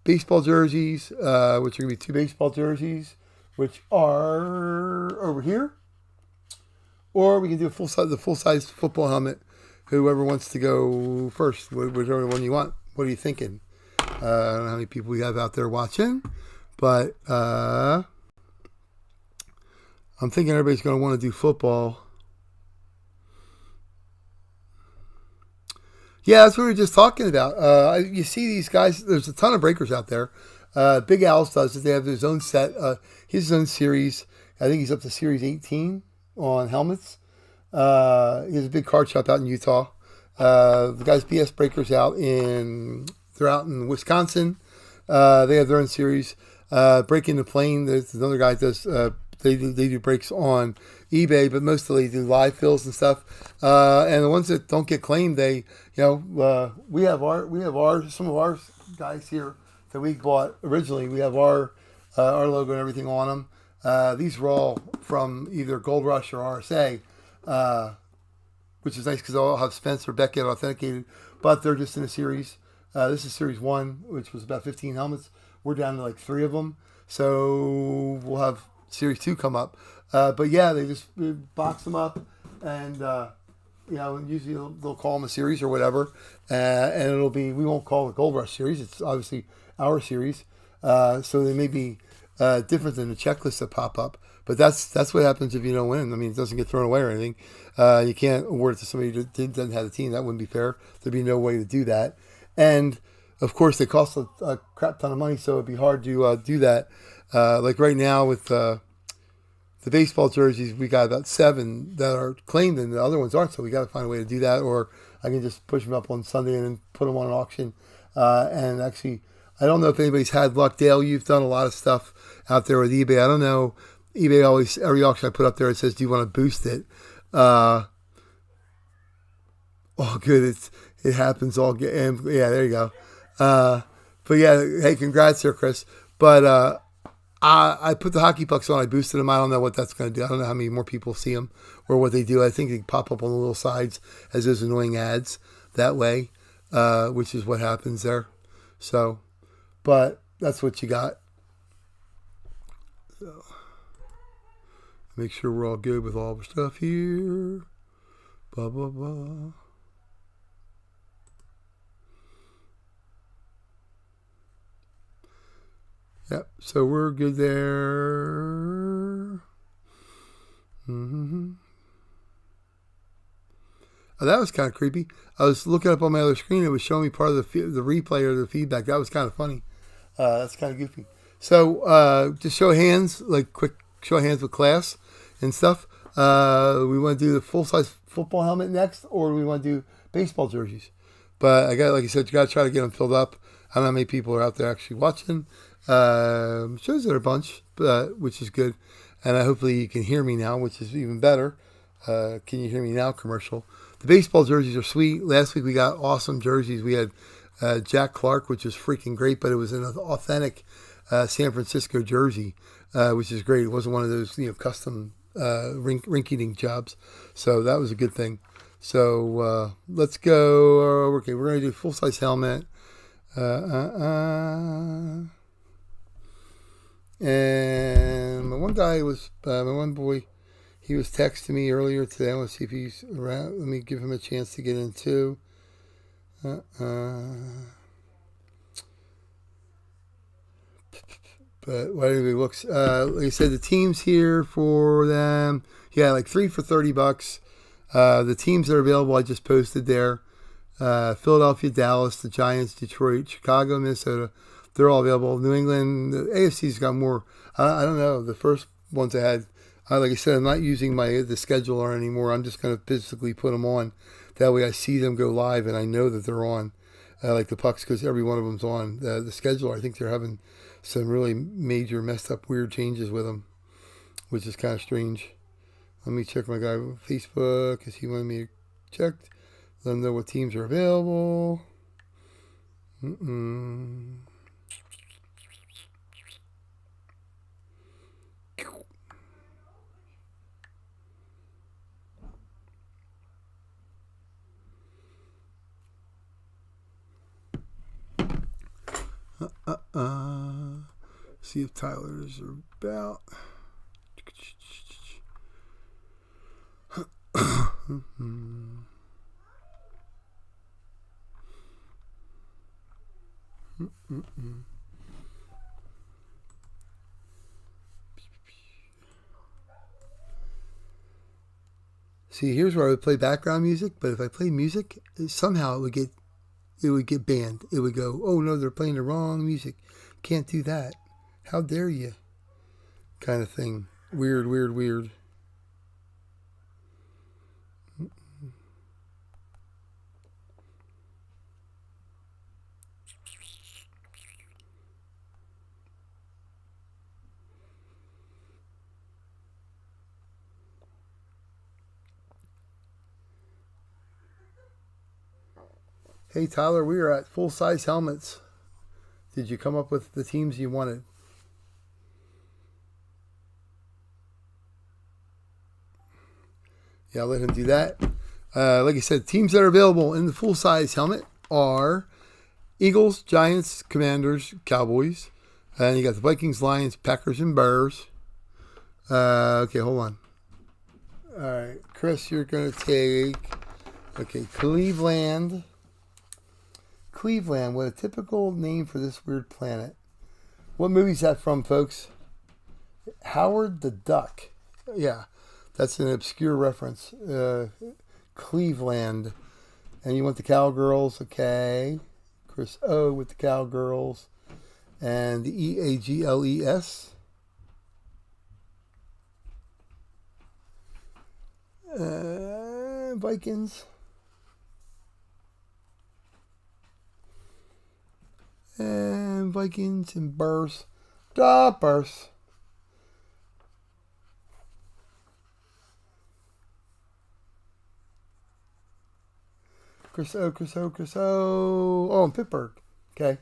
baseball jerseys, which are going to be 2 baseball jerseys, which are over here. Or we can do the full-size football helmet. Whoever wants to go first, whichever one you want. What are you thinking? I don't know how many people we have out there watching, but I'm thinking everybody's going to want to do football. Yeah, that's what we were just talking about. You see these guys, there's a ton of breakers out there. Big Al's does it. They have his own set, his own series. I think he's up to series 18 on helmets. He has a big card shop out in Utah. The guys BS Breakers they're out in Wisconsin. They have their own series. Breaking the Plane, there's another guy that does, they do breaks on eBay, but mostly they do live fills and stuff. And the ones that don't get claimed, we have some of our guys here that we bought originally. We have our logo and everything on them. These were all from either Gold Rush or RSA, which is nice because I'll have Spencer Beckett authenticated, but they're just in a series. This is series 1, which was about 15 helmets. We're down to like 3 of them. So we'll have series 2 come up. But yeah, they just box them up and, usually they'll call them a series or whatever. And we won't call it Gold Rush series. It's obviously our series. So they may be different than the checklists that pop up. But that's what happens if you don't win. I mean, it doesn't get thrown away or anything. You can't award it to somebody who doesn't have the team. That wouldn't be fair. There'd be no way to do that. And, of course, they cost a crap ton of money, so it'd be hard to do that. Like right now with the baseball jerseys, we got about 7 that are claimed and the other ones aren't, so we got to find a way to do that. Or I can just push them up on Sunday and then put them on an auction. And actually, I don't know if anybody's had luck. Dale, you've done a lot of stuff out there with eBay. I don't know. eBay always, every auction I put up there, it says, do you want to boost it? Oh, good. It happens all. Yeah, there you go. But yeah, hey, congrats there, Chris. But I put the hockey pucks on. I boosted them. I don't know what that's going to do. I don't know how many more people see them or what they do. I think they pop up on the little sides as those annoying ads that way, which is what happens there. So, but that's what you got. So, make sure we're all good with all the stuff here. Blah, blah, blah. Yep, so we're good there. Mm-hmm. Oh, that was kind of creepy. I was looking up on my other screen. It was showing me part of the replay or the feedback. That was kind of funny. That's kind of goofy. So just show of hands, like quick show of hands with class and stuff. We want to do the full-size football helmet next, or we want to do baseball jerseys. But like I said, you got to try to get them filled up. I don't know how many people are out there actually watching. Shows that are a bunch, which is good. And hopefully you can hear me now, which is even better. Can you hear me now? Commercial. The baseball jerseys are sweet. Last week we got awesome jerseys. We had Jack Clark, which was freaking great, but it was an authentic San Francisco jersey, which is great. It wasn't one of those custom rink-eating jobs. So that was a good thing. So let's go. Okay, we're going to do full-size helmet. And my one boy, he was texting me earlier today. I want to see if he's around. Let me give him a chance to get in too. But what anybody looks, like I said, the teams here for them, yeah, like 3 for $30. The teams that are available, I just posted there. Philadelphia, Dallas, the Giants, Detroit, Chicago, Minnesota, they're all available. New England, the AFC's got more. I don't know. The first ones I had, like I said, I'm not using the scheduler anymore. I'm just going to physically put them on. That way I see them go live and I know that they're on. Like the pucks, because every one of them's on. The scheduler, I think they're having some really major messed up weird changes with them, which is kind of strange. Let me check my guy on Facebook because he wanted me to check. Let them know what teams are available. See if Tyler's about. See, here's where I would play background music, but if I play music, somehow it would get banned. It would go, oh no, they're playing the wrong music. Can't do that. How dare you? Kind of thing. Weird, weird, weird. Hey Tyler, we are at full-size helmets. Did you come up with the teams you wanted? Yeah, I'll let him do that. Like I said, teams that are available in the full-size helmet are Eagles, Giants, Commanders, Cowboys. And you got the Vikings, Lions, Packers, and Bears. Okay, hold on. All right, Chris, you're going to take, Cleveland. Cleveland, what a typical name for this weird planet. What movie is that from, folks? Howard the Duck. Yeah, that's an obscure reference. Cleveland. And you want the Cowgirls, okay. Chris O with the Cowgirls. And the Eagles. Vikings. And Vikings and Bears. Bears. Chris O. Oh, and Pittsburgh. Okay.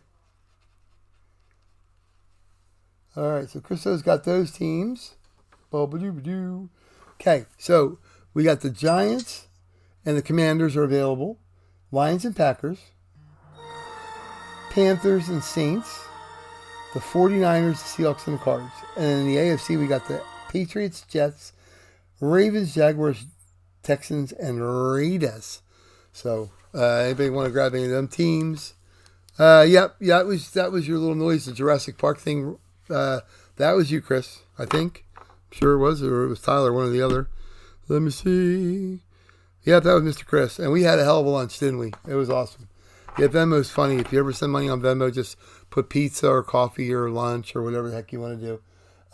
All right, so Chris O's got those teams. Okay, so we got the Giants and the Commanders are available. Lions and Packers. Panthers and Saints, the 49ers, the Seahawks, and the Cards. And in the AFC, we got the Patriots, Jets, Ravens, Jaguars, Texans, and Raiders. So, anybody want to grab any of them teams? That was your little noise, the Jurassic Park thing. That was you, Chris, I think. I'm sure it was, or it was Tyler, one or the other. Let me see. Yep, that was Mr. Chris. And we had a hell of a lunch, didn't we? It was awesome. Yeah, Venmo's funny. If you ever send money on Venmo, just put pizza or coffee or lunch or whatever the heck you want to do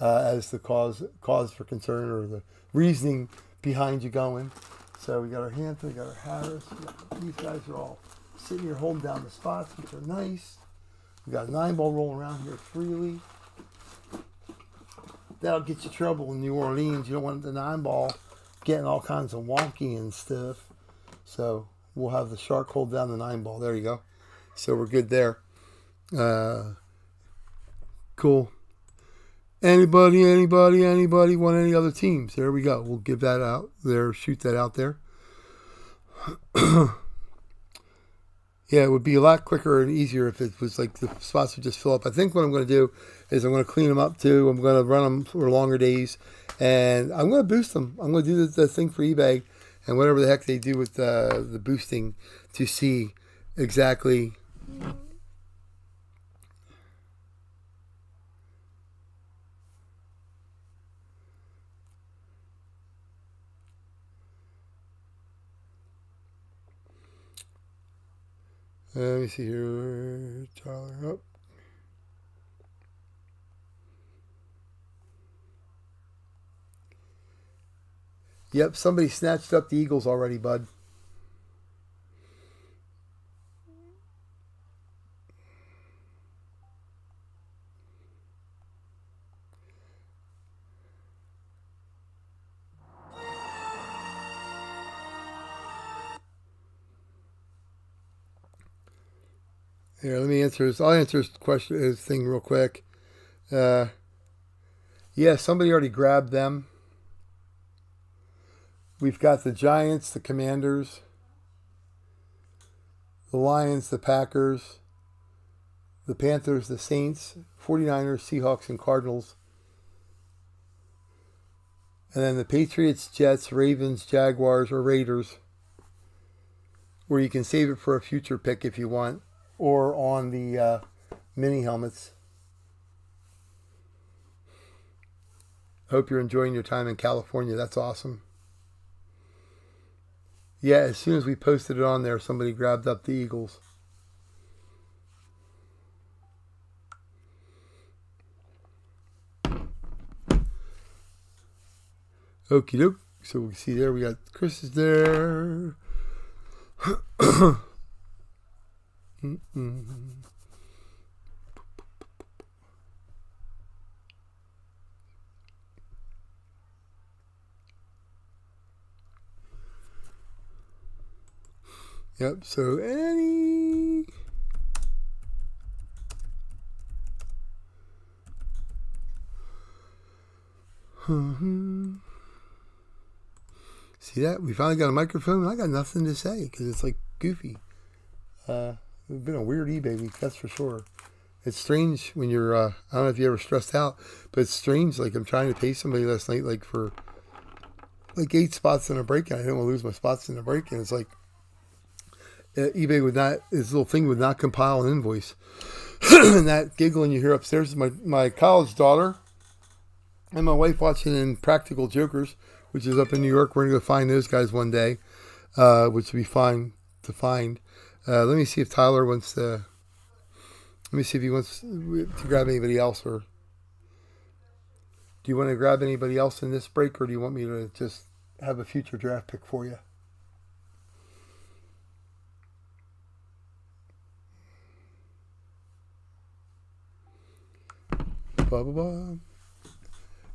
as the cause for concern or the reasoning behind you going. So we got our Hampton, we got our Harris. These guys are all sitting here holding down the spots, which are nice. We got a 9-ball rolling around here freely. That'll get you trouble in New Orleans. You don't want the 9-ball getting all kinds of wonky and stuff. So we'll have the shark hold down the 9-ball. There you go. So we're good there. Cool. Anybody want any other teams? There we go. We'll give that out there. Shoot that out there. Yeah, it would be a lot quicker and easier if it was like the spots would just fill up. I think what I'm going to do is I'm going to clean them up too. I'm going to run them for longer days. And I'm going to boost them. I'm going to do the thing for eBay and whatever the heck they do with the boosting to see exactly. Let me see here. Tyler up. Yep, somebody snatched up the Eagles already, bud. Here, let me answer this. I'll answer this question, this thing real quick. Yeah, somebody already grabbed them. We've got the Giants, the Commanders, the Lions, the Packers, the Panthers, the Saints, 49ers, Seahawks, and Cardinals. And then the Patriots, Jets, Ravens, Jaguars, or Raiders. Where you can save it for a future pick if you want. Or on the mini helmets. Hope you're enjoying your time in California. That's awesome. Yeah, as soon as we posted it on there, somebody grabbed up the Eagles. Okie doke. So we can see there, we got Chris is there. Yep, so Annie. See that? We finally got a microphone. I got nothing to say because it's like goofy. It's been a weird eBay week, that's for sure. It's strange when you're, I don't know if you ever stressed out, but it's strange. Like I'm trying to pay somebody last night, like for like 8 spots in a break, and I didn't want to lose my spots in a break, and it's like eBay would not, this little thing would not compile an invoice. And that giggling you hear upstairs is my college daughter and my wife watching Impractical Jokers, which is up in New York. We're going to go find those guys one day, which would be fine to find. Let me see if Tyler wants to, let me see if he wants to grab anybody else, or do you want to grab anybody else in this break, or do you want me to just have a future draft pick for you? Blah, blah, blah.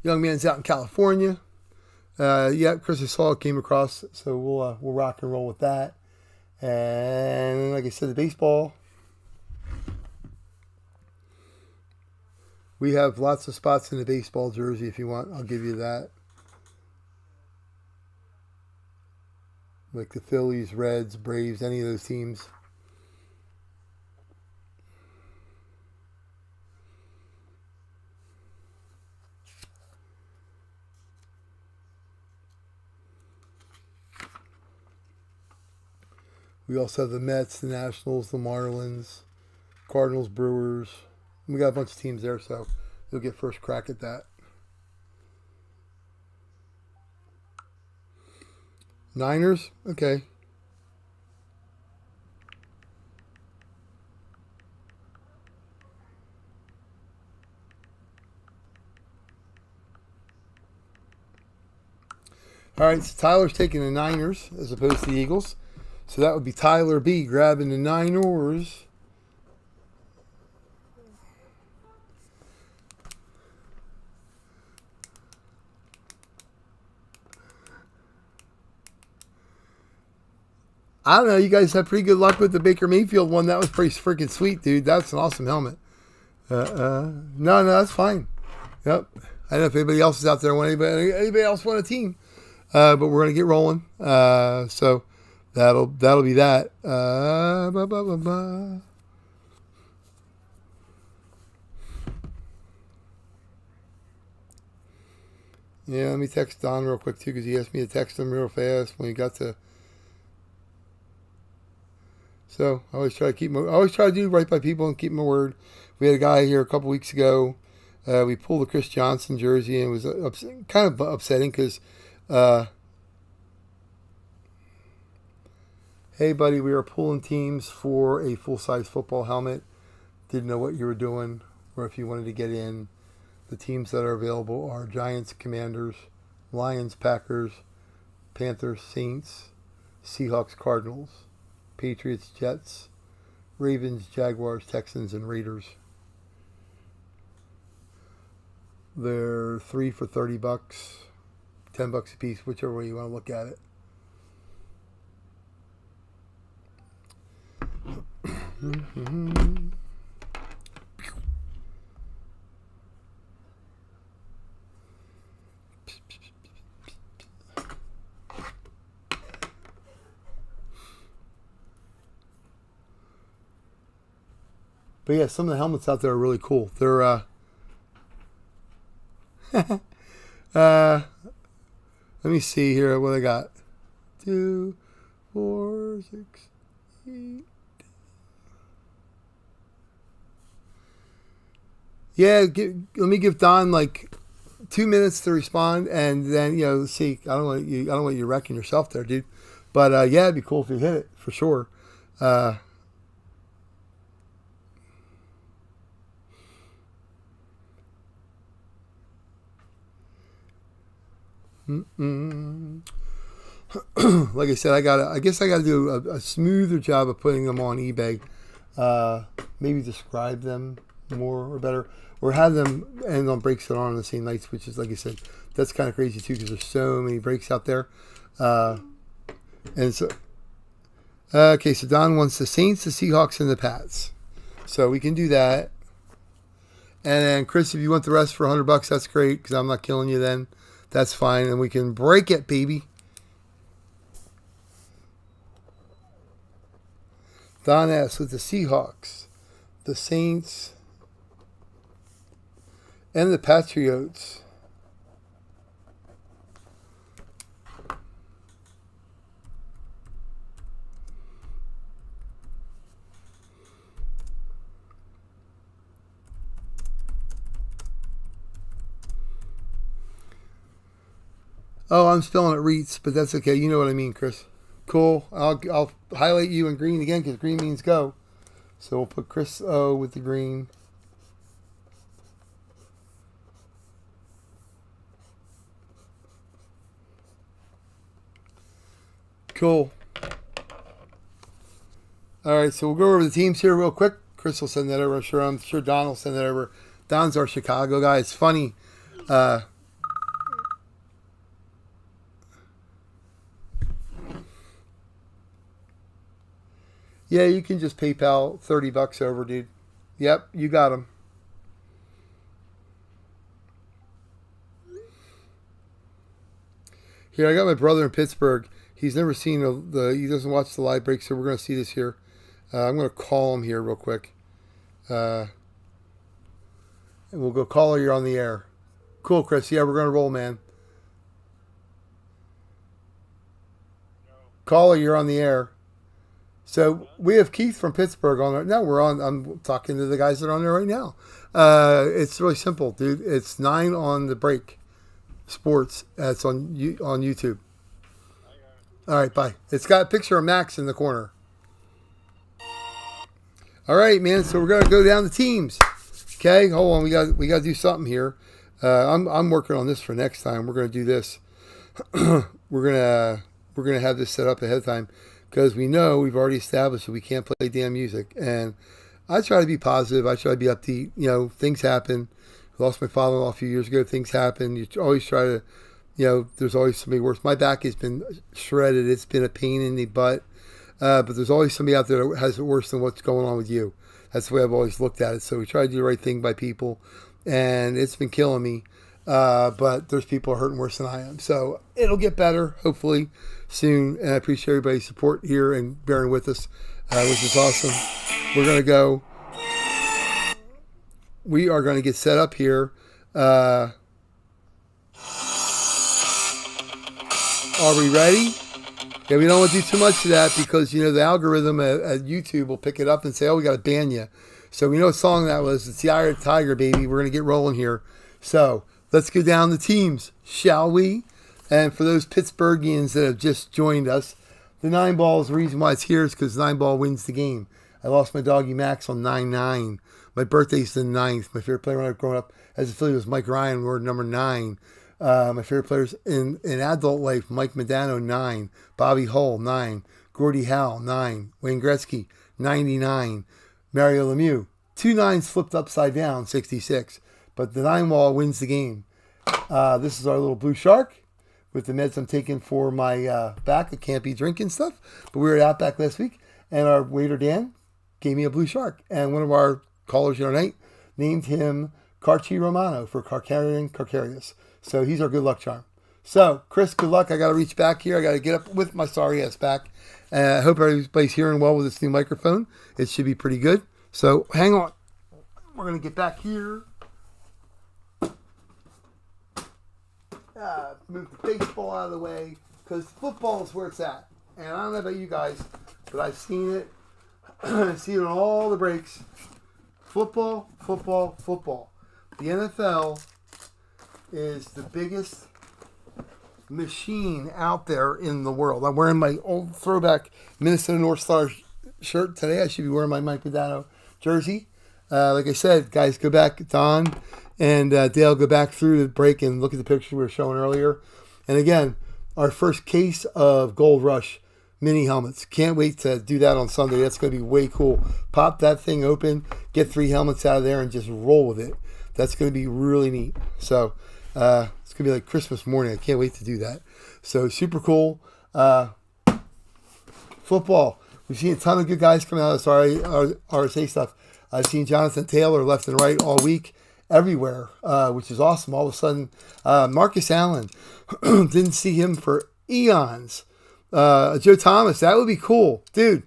Young man's out in California. Yeah, Chris Saul came across, so we'll rock and roll with that. And like I said, the baseball, we have lots of spots in the baseball jersey. If you want, I'll give you that. Like the Phillies, Reds, Braves, any of those teams. We also have the Mets, the Nationals, the Marlins, Cardinals, Brewers. We got a bunch of teams there, so you'll get first crack at that. Niners? Okay. All right, so Tyler's taking the Niners as opposed to the Eagles. So that would be Tyler B grabbing the Niners. I don't know. You guys had pretty good luck with the Baker Mayfield one. That was pretty freaking sweet, dude. That's an awesome helmet. No, that's fine. Yep. I don't know if anybody else is out there. Anybody else want a team? But we're gonna get rolling. So that'll be that. Yeah, let me text Don real quick too, because he asked me to text him real fast when he got to. So I always try to do right by people and keep my word. We had a guy here a couple weeks ago. We pulled the Chris Johnson jersey, and it was kind of upsetting because, hey buddy, we were pulling teams for a full-size football helmet. Didn't know what you were doing or if you wanted to get in. The teams that are available are Giants, Commanders, Lions, Packers, Panthers, Saints, Seahawks, Cardinals, Patriots, Jets, Ravens, Jaguars, Texans, and Raiders. They're 3 for $30, $10 a piece, whichever way you want to look at it. But yeah, some of the helmets out there are really cool. They're let me see here what I got. 2, 4, 6, 8. Yeah, let me give Don like 2 minutes to respond, and then see. I don't want you wrecking yourself there, dude. But yeah, it'd be cool if you hit it for sure. Like I said, I guess I gotta do a smoother job of putting them on eBay. Maybe describe them more or better, or have them end on breaks that aren't on the same nights, which is, like I said, that's kind of crazy too, because there's so many breaks out there. And so, okay, so Don wants the Saints, the Seahawks, and the Pats. So we can do that. And then Chris, if you want the rest for $100, that's great, because I'm not killing you then. That's fine, and we can break it, baby. Don asks, with the Seahawks, the Saints, and the Patriots. Oh, I'm spelling it Reets, but that's okay. You know what I mean, Chris. Cool. I'll highlight you in green again, because green means go. So we'll put Chris O with the green. Cool. All right, so we'll go over the teams here real quick. Chris will send that over. I'm sure Don will send that over. Don's our Chicago guy. It's funny. Yeah, you can just PayPal $30 over, dude. Yep, you got him. Here, I got my brother in Pittsburgh. He's never seen he doesn't watch the live break, so we're going to see this here. I'm going to call him here real quick. And we'll go, caller, you're on the air. Cool, Chris. Yeah, we're going to roll, man. Caller, you're on the air. So we have Keith from Pittsburgh on there. No, I'm talking to the guys that are on there right now. It's really simple, dude. It's 9 on the break. Sports. It's on YouTube. All right, bye. It's got a picture of Max in the corner. All right, man. So we're gonna go down the teams. Okay, hold on. We got to do something here. I'm working on this for next time. We're gonna do this. we're gonna have this set up ahead of time, because we know we've already established that we can't play damn music. And I try to be positive. I try to be upbeat. Things happen. I lost my father-in-law a few years ago. Things happen. You always try to, there's always somebody worse. My back has been shredded. It's been a pain in the butt. But there's always somebody out there that has it worse than what's going on with you. That's the way I've always looked at it. So we try to do the right thing by people. And it's been killing me. But there's people hurting worse than I am. So it'll get better, hopefully, soon. And I appreciate everybody's support here and bearing with us, which is awesome. We're going to go. We are going to get set up here. Are we ready? Yeah, we don't want to do too much of that, because, the algorithm at YouTube will pick it up and say, oh, we got to ban you. So we know what song that was. It's the Eye of the Tiger, baby. We're going to get rolling here. So let's go down the teams, shall we? And for those Pittsburghians that have just joined us, the 9-ball is the reason why it's here, is because 9-ball wins the game. I lost my doggy Max on 9-9. My birthday's the 9th. My favorite player when I was growing up as a Philly was Mike Ryan. We're number 9. My favorite players in adult life: Mike Modano 9, Bobby Hull 9, Gordie Howe 9, Wayne Gretzky 99, Mario Lemieux 2 nines flipped upside down 66. But the 9 wall wins the game. This is our little blue shark with the meds I'm taking for my back. I can't be drinking stuff. But we were at Outback last week, and our waiter Dan gave me a blue shark. And one of our callers the other night named him Carci Romano for Carcarian Carcarius. So he's our good luck charm. So, Chris, good luck. I got to reach back here. I got to get up with my sorry ass back. I hope everybody's hearing well with this new microphone. It should be pretty good. So, hang on. We're going to get back here. Move the baseball out of the way, because football is where it's at. And I don't know about you guys, but I've seen it. I've seen it on all the breaks. Football, football, football. The NFL is the biggest machine out there in the world. I'm wearing my old throwback Minnesota North Star shirt today. I should be wearing my Mike Modano jersey. Like I said, guys, go back, Don and Dale, go back through the break and look at the picture we were showing earlier. And again, our first case of Gold Rush mini helmets. Can't wait to do that on Sunday. That's going to be way cool. Pop that thing open, get 3 helmets out of there, and just roll with it. That's going to be really neat. So it's going to be like Christmas morning. I can't wait to do that. So super cool. Football. We've seen a ton of good guys coming out of this RSA stuff. I've seen Jonathan Taylor left and right all week, everywhere, which is awesome. All of a sudden, Marcus Allen, didn't see him for eons. Joe Thomas, that would be cool, dude.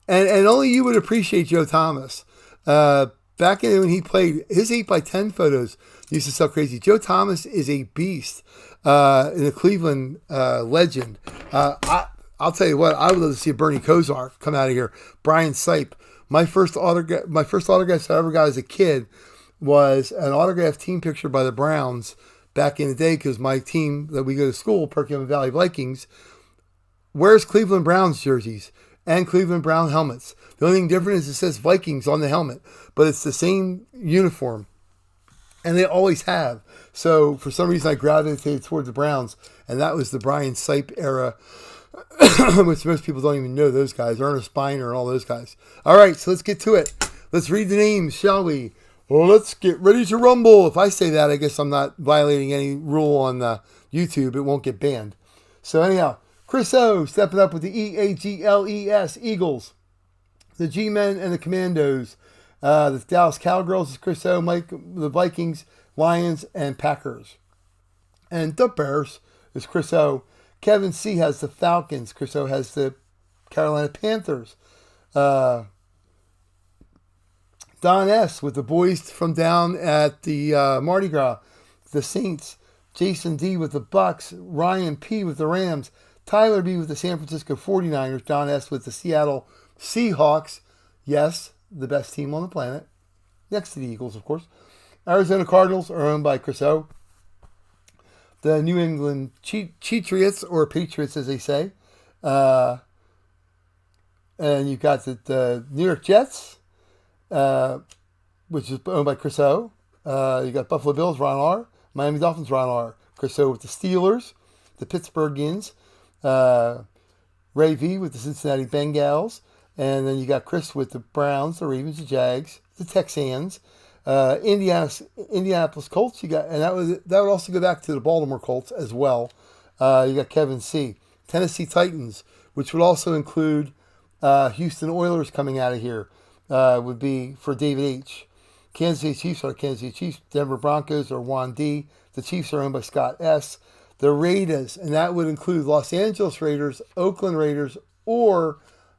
And only you would appreciate Joe Thomas. Back when he played, his 8x10 photos used to sell crazy. Joe Thomas is a beast, in a Cleveland legend. I'll tell you what, I would love to see a Bernie Kosar come out of here. Brian Sipe. My first autographs I ever got as a kid was an autographed team picture by the Browns back in the day, because my team that we go to school, Perkins Valley Vikings, wears Cleveland Browns jerseys and Cleveland Brown helmets. The only thing different is it says Vikings on the helmet, but it's the same uniform, and they always have. So for some reason I gravitated towards the Browns, and that was the Brian Sipe era, which most people don't even know those guys, Ernest Spiner and all those guys. All right, so let's get to it. Let's read the names, shall we? Well, let's get ready to rumble. If I say that, I guess I'm not violating any rule on YouTube. It won't get banned. So anyhow, Chris O stepping up with the EAGLES, Eagles. The G-Men and the Commandos. The Dallas Cowgirls is Chris O. Mike, the Vikings, Lions, and Packers. And the Bears is Chris O. Kevin C has the Falcons. Chris O has the Carolina Panthers. Don S with the boys from down at the Mardi Gras, the Saints. Jason D with the Bucks. Ryan P with the Rams. Tyler B with the San Francisco 49ers. Don S with the Seattle Seahawks. Yes, the best team on the planet. Next to the Eagles, of course. Arizona Cardinals are owned by Chris O. The New England Cheatriots, or Patriots as they say. And you've got the New York Jets, which is owned by Chris O. You got Buffalo Bills, Ron R. Miami Dolphins, Ron R. Chris O with the Steelers, the Pittsburghians, Ray V with the Cincinnati Bengals, and then you got Chris with the Browns, the Ravens, the Jags, the Texans, Indianapolis Colts. You got, and that would also go back to the Baltimore Colts as well. You got Kevin C. Tennessee Titans, which would also include Houston Oilers coming out of here, would be for David H. Kansas City Chiefs are Kansas City Chiefs. Denver Broncos are Juan D. The Chiefs are owned by Scott S. The Raiders, and that would include Los Angeles Raiders, Oakland Raiders, or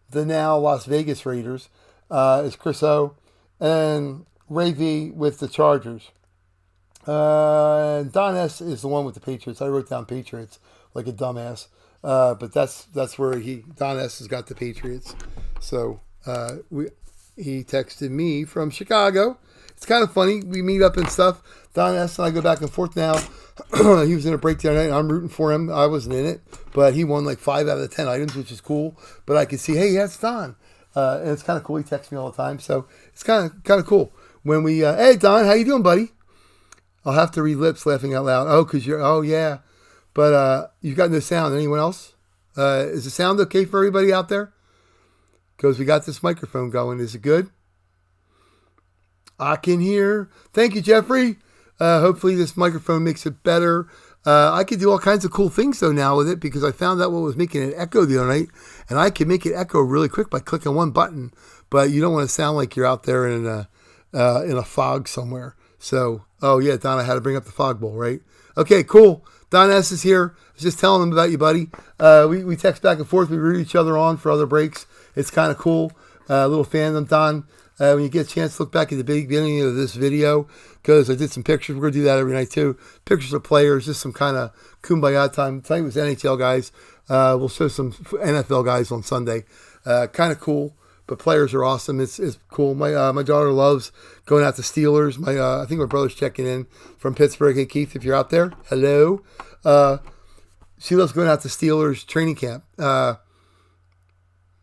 the now Las Vegas Raiders, is Chris O. And Ray V with the Chargers. Don S is the one with the Patriots. I wrote down Patriots like a dumbass. But that's where Don S has got the Patriots. So he texted me from Chicago. It's kind of funny. We meet up and stuff. Don S and I go back and forth now. He was in a break the other night. I'm rooting for him. I wasn't in it, but he won like 5 out of the 10 items, which is cool. But I could see, hey, that's Don. And it's kind of cool. He texts me all the time. So it's kind of cool. When we, hey, Don, how you doing, buddy? I'll have to read lips laughing out loud. Oh, oh yeah. But you've got no sound. Anyone else? Is the sound okay for everybody out there? Because we got this microphone going. Is it good? I can hear. Thank you, Jeffrey. Hopefully this microphone makes it better. I could do all kinds of cool things though now with it because I found out what was making it echo the other night, and I can make it echo really quick by clicking one button. But you don't want to sound like you're out there in a fog somewhere. So, oh yeah, Don, I had to bring up the fog bowl, right? Okay, cool. Don S is here. I was just telling him about you, buddy. We text back and forth. We root each other on for other breaks. It's kind of cool. A little fandom, Don. When you get a chance, look back at the beginning of this video because I did some pictures. We're going to do that every night too. Pictures of players, just some kind of kumbaya time. Tonight was NHL guys. We'll show some NFL guys on Sunday. Kind of cool, but players are awesome. It's cool. My daughter loves going out to Steelers. I think my brother's checking in from Pittsburgh. Hey, Keith, if you're out there, hello. She loves going out to Steelers training camp.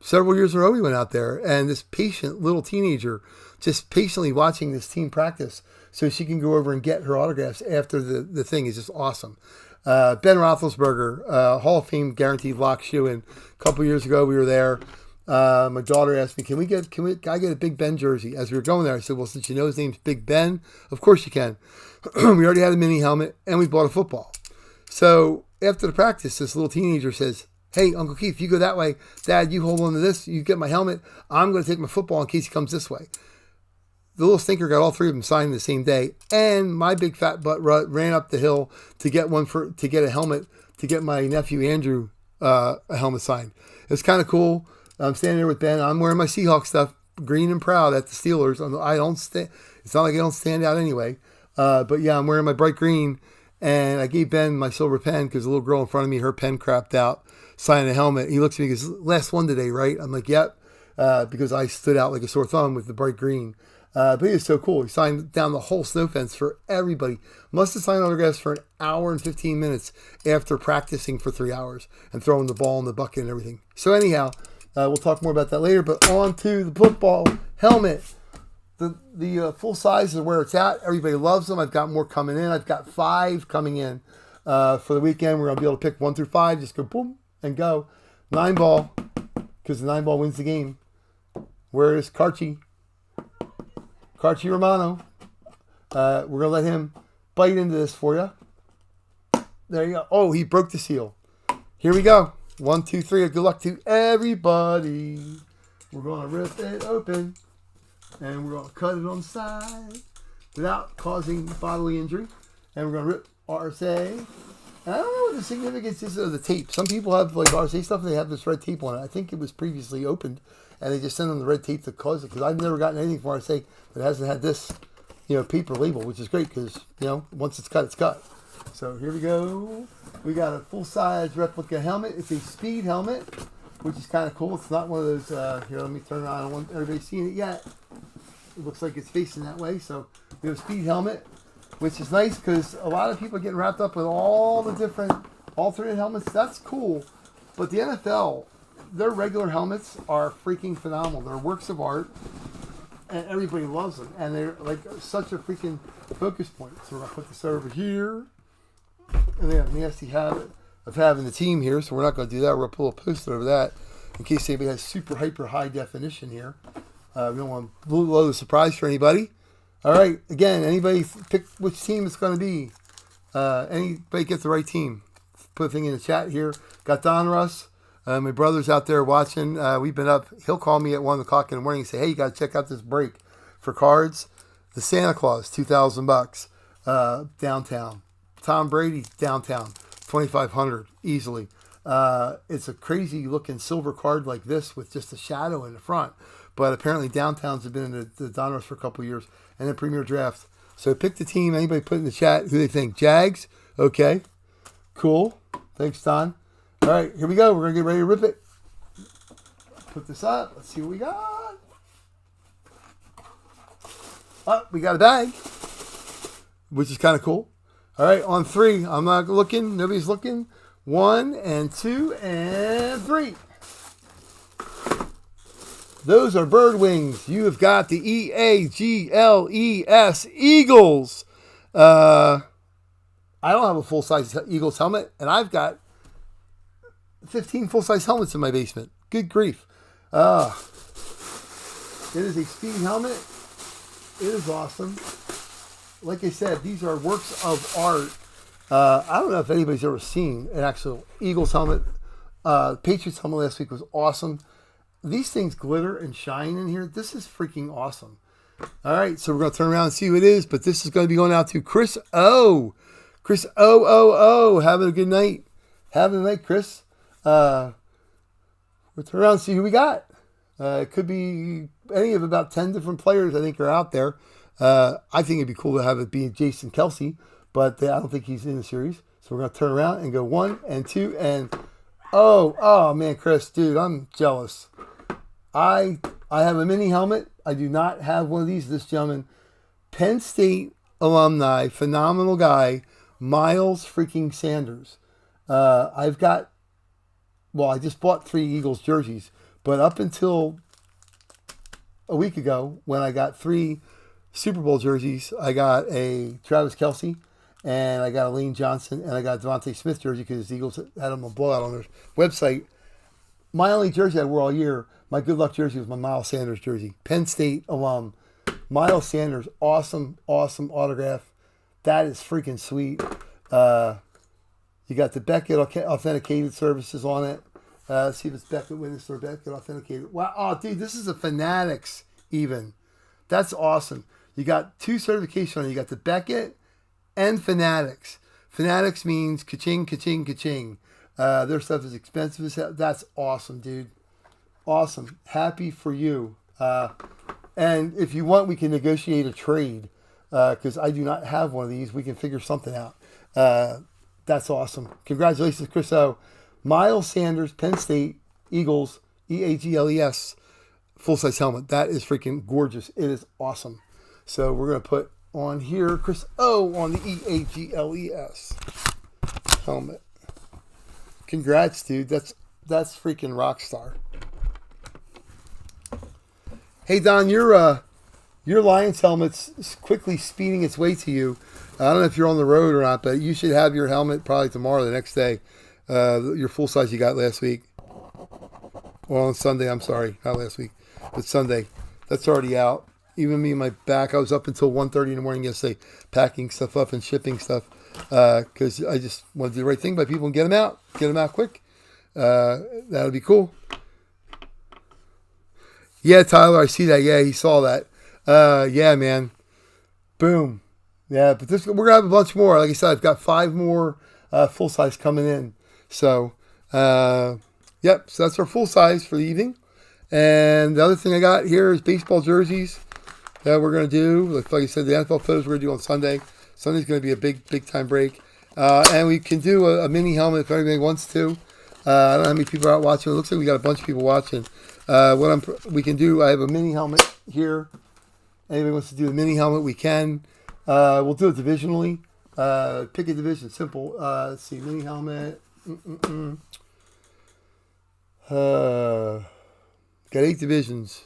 Several years in a row we went out there, and this patient little teenager just patiently watching this team practice so she can go over and get her autographs after the thing is just awesome. Ben Roethlisberger, Hall of Fame guaranteed lock shoe in. A couple years ago we were there. My daughter asked me, can I get a Big Ben jersey? As we were going there, I said, well, since you know his name's Big Ben, of course you can. We already had a mini helmet, and we bought a football. So after the practice, this little teenager says, hey, Uncle Keith, you go that way. Dad, you hold on to this. You get my helmet. I'm going to take my football in case he comes this way. The little stinker got all three of them signed the same day, and my big fat butt ran up the hill to get a helmet to get my nephew Andrew a helmet signed. It's kind of cool. I'm standing there with Ben. I'm wearing my Seahawks stuff, green and proud at the Steelers. It's not like I don't stand out anyway. But yeah, I'm wearing my bright green, and I gave Ben my silver pen because the little girl in front of me, her pen crapped out. Signing a helmet. He looks at me and goes, last one today, right? I'm like, yep. Because I stood out like a sore thumb with the bright green. But he was so cool. He signed down the whole snow fence for everybody. Must have signed autographs for an hour and 15 minutes after practicing for 3 hours and throwing the ball in the bucket and everything. So anyhow, we'll talk more about that later. But on to the football helmet. The full size is where it's at. Everybody loves them. I've got more coming in. I've got 5 coming in for the weekend. We're going to be able to pick 1 through 5. Just go boom and go. 9 ball, because the 9 ball wins the game. Where is Carchi Romano? We're going to let him bite into this for you. There you go. Oh, he broke the seal. Here we go. 1, 2, 3. Good luck to everybody. We're going to rip it open, and we're going to cut it on the side without causing bodily injury. And we're going to rip RSA. And I don't know what the significance is of the tape. Some people have like RSA stuff and they have this red tape on it. I think it was previously opened and they just send them the red tape to cause it. Because I've never gotten anything from RSA that hasn't had this, paper label, which is great because, once it's cut, it's cut. So here we go. We got a full-size replica helmet. It's a speed helmet, which is kind of cool. It's not one of those, here, let me turn it on. I don't want everybody seeing it yet. It looks like it's facing that way. So we have a speed helmet, which is nice because a lot of people are getting wrapped up with all the different alternate helmets. That's cool. But the NFL, their regular helmets are freaking phenomenal. They're works of art, and everybody loves them. And they're like such a freaking focus point. So we're going to put this over here. And they have a nasty habit of having the team here, so we're not going to do that. We're going to pull a poster over that in case anybody has super hyper high definition here. We don't want to blow the surprise for anybody. All right, again, anybody pick which team it's going to be. Anybody get the right team. Put a thing in the chat here. Got Don Russ. My brother's out there watching. We've been up. He'll call me at 1 o'clock in the morning and say, hey, you got to check out this break for cards. The Santa Claus, $2,000 downtown. Tom Brady, downtown, $2,500 easily. It's a crazy looking silver card like this with just a shadow in the front. But apparently downtowns have been in the Donruss for a couple of years. And then Premier Draft. So pick the team. Anybody put in the chat who they think. Jags? Okay. Cool. Thanks, Don. All right, here we go. We're going to get ready to rip it. Put this up. Let's see what we got. Oh, we got a bag, which is kind of cool. All right, on 3. I'm not looking. Nobody's looking. 1 and 2 and 3. Those are bird wings. You have got the EAGLES Eagles. I don't have a full-size Eagles helmet, and I've got 15 full-size helmets in my basement. Good grief. It is a speed helmet. It is awesome. Like I said, these are works of art. I don't know if anybody's ever seen an actual Eagles helmet. Patriots helmet last week was awesome. These things glitter and shine in here. This is freaking awesome. All right, so we're going to turn around and see who it is, but this is going to be going out to Chris O. Chris O. Having a good night. Having a night, Chris. We'll turn around and see who we got. It could be any of about 10 different players I think are out there. I think it'd be cool to have it be Jason Kelsey, but I don't think he's in the series. So we're going to turn around and go 1 and 2 and... Oh man, Chris, dude, I'm jealous. I have a mini helmet. I do not have one of these. This gentleman, Penn State alumni, phenomenal guy, Miles freaking Sanders. I just bought 3 Eagles jerseys, but up until a week ago when I got 3 Super Bowl jerseys, I got a Travis Kelce, and I got a Lane Johnson, and I got a Devontae Smith jersey because the Eagles had them a blowout on their website. My only jersey I wore all year, my good luck jersey, was my Miles Sanders jersey. Penn State alum. Miles Sanders, awesome autograph. That is freaking sweet. You got the Beckett authenticated services on it. Let's see if it's Beckett Witness or Beckett authenticated. Wow, oh, dude, this is a Fanatics even. That's awesome. You got 2 certifications on it. You got the Beckett and Fanatics. Fanatics means ka-ching, ka-ching, ka-ching. Their stuff is expensive as hell. That's awesome, dude. Awesome. Happy for you. And if you want, we can negotiate a trade because I do not have one of these. We can figure something out. That's awesome. Congratulations, Chris O. Miles Sanders, Penn State, Eagles, EAGLES, full-size helmet. That is freaking gorgeous. It is awesome. So we're going to put on here Chris O on the EAGLES helmet. Congrats, dude. That's freaking rock star. Hey, Don, your Lions helmet's quickly speeding its way to you. I don't know if you're on the road or not, but you should have your helmet probably tomorrow, the next day. Your full size you got last week. Well, on Sunday, I'm sorry, not last week, but Sunday. That's already out. Even me, my back, I was up until 1:30 in the morning yesterday packing stuff up and shipping stuff because I just want to do the right thing by people and get them out quick. That'll be cool. Yeah, Tyler, I see that. Yeah, he saw that. Yeah, man. Boom. Yeah, but we're going to have a bunch more. Like I said, I've got 5 more full size coming in. So, yep, so that's our full size for the evening. And the other thing I got here is baseball jerseys that we're going to do. Like I said, the NFL photos we're going to do on Sunday. Sunday's going to be a big time break. And we can do a mini helmet if anybody wants to. I don't know how many people are out watching. It looks like we got a bunch of people watching. We can do, I have a mini helmet here. Anybody wants to do a mini helmet, we can. We'll do it divisionally. Pick a division, simple. Let's see, mini helmet. Got 8 divisions.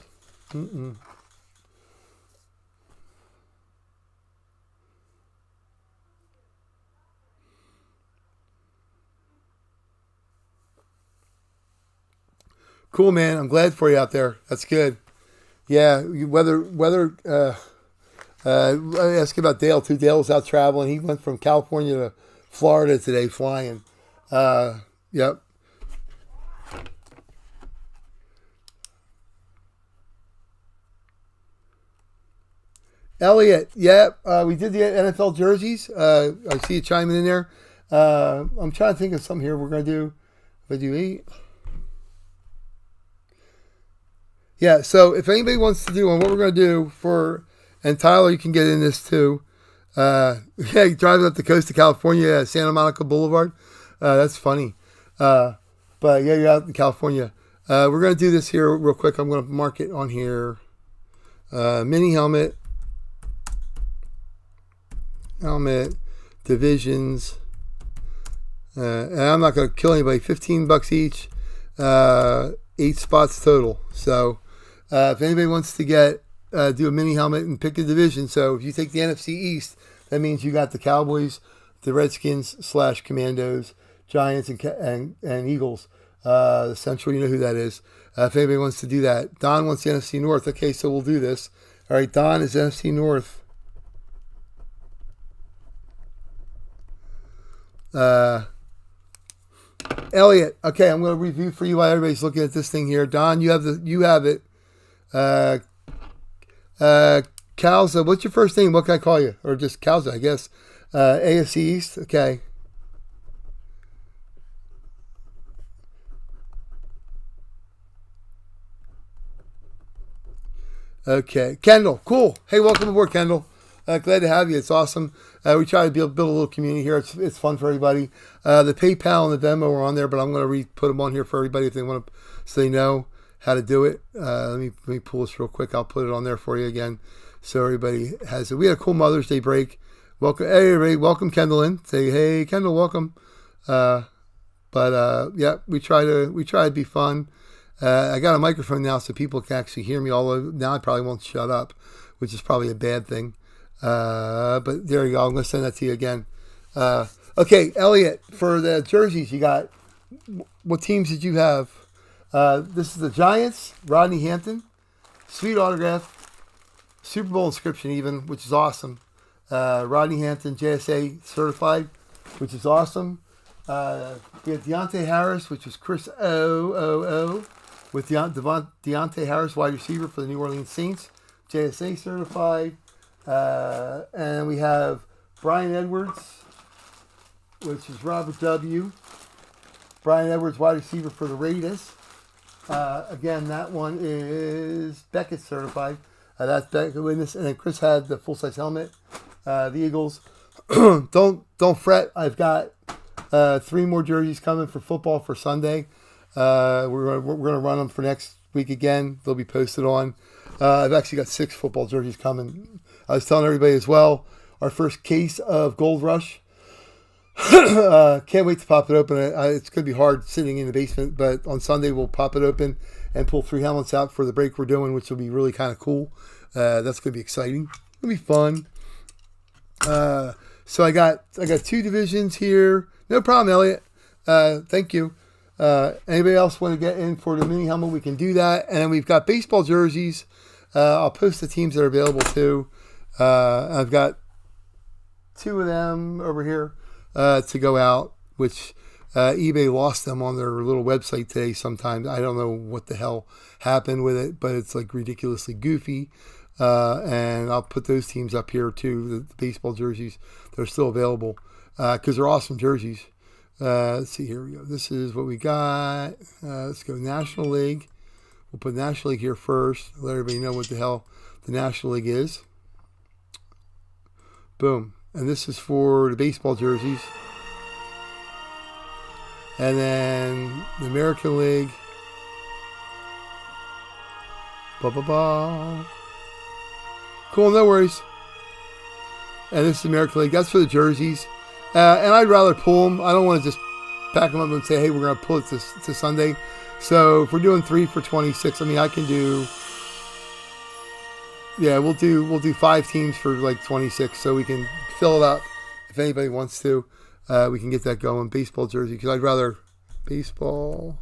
Cool, man. I'm glad for you out there. That's good. Yeah, weather. I asked about Dale too. Dale was out traveling. He went from California to Florida today, flying. Yep. Elliot, yeah, we did the NFL jerseys. I see you chiming in there. I'm trying to think of something here we're going to do. If I do 8. Yeah, so if anybody wants to do one, what we're going to do and Tyler, you can get in this too. Yeah, driving up the coast of California, Santa Monica Boulevard. That's funny. But yeah, you're out in California. We're going to do this here real quick. I'm going to mark it on here. Mini helmet, divisions. And I'm not going to kill anybody. $15 each. 8 spots total. So if anybody wants to do a mini helmet and pick a division, so if you take the NFC East, That means you got the Cowboys, the Redskins / Commandos, Giants, and Eagles. Central, you know who that is. If anybody wants to do that. Don wants the NFC North. Okay, so we'll do this. All right, Don is NFC North. Elliot. Okay, I'm going to review for you while everybody's looking at this thing here. Don, you have it. Calza, what's your first name? What can I call you? Or just Calza, I guess. AFC East. Okay. Okay. Kendall, cool. Hey, welcome aboard, Kendall. Glad to have you. It's awesome. We try to build a little community here. It's fun for everybody. The PayPal and the Venmo are on there, but I'm going to put them on here for everybody if they want to, so they know how to do it. Let me pull this real quick. I'll put it on there for you again, so everybody has it. We had a cool Mother's Day break. Welcome, hey, everybody. Welcome Kendall in. Say, hey, Kendall, welcome. Yeah, we try to be fun. I got a microphone now, so people can actually hear me. Although now I probably won't shut up, which is probably a bad thing. But there you go. I'm going to send that to you again. Okay, Elliot, for the jerseys, you got, what teams did you have? This is the Giants, Rodney Hampton, sweet autograph, Super Bowl inscription even, which is awesome. Rodney Hampton, JSA certified, which is awesome. We have Deontay Harris, which is Chris O, with Deontay Harris, wide receiver for the New Orleans Saints, JSA certified. And we have Brian Edwards, which is Robert W. Brian Edwards, wide receiver for the Raiders. Again, that one is Beckett certified. That's Beckett witness. And then Chris had the full-size helmet. The Eagles. Don't fret. I've got 3 more jerseys coming for football for Sunday. We're going to run them for next week again. They'll be posted on. I've actually got 6 football jerseys coming. I was telling everybody as well, our first case of Gold Rush. Can't wait to pop it open. It's going to be hard sitting in the basement, but on Sunday we'll pop it open and pull 3 helmets out for the break we're doing, which will be really kind of cool. That's going to be exciting. It'll be fun. So I got 2 divisions here. No problem, Elliot. Thank you. Anybody else want to get in for the mini helmet? We can do that. And then we've got baseball jerseys. I'll post the teams that are available too. I've got 2 of them over here to go out, which eBay lost them on their little website today sometime. I don't know what the hell happened with it, but it's like ridiculously goofy. And I'll put those teams up here too, the baseball jerseys. They're still available because they're awesome jerseys. Let's see, here we go. This is what we got. Let's go National League. We'll put National League here first. Let everybody know what the hell the National League is. Boom. And this is for the baseball jerseys. And then the American League. Ba-ba-ba. Cool, no worries. And this is the American League. That's for the jerseys. And I'd rather pull them. I don't want to just pack them up and say, hey, we're going to pull it to Sunday. So if we're doing 3 for 26, I mean, I can do, yeah, we'll do 5 teams for like 26, so we can fill it up if anybody wants to. We can get that going. Baseball jersey, because I'd rather baseball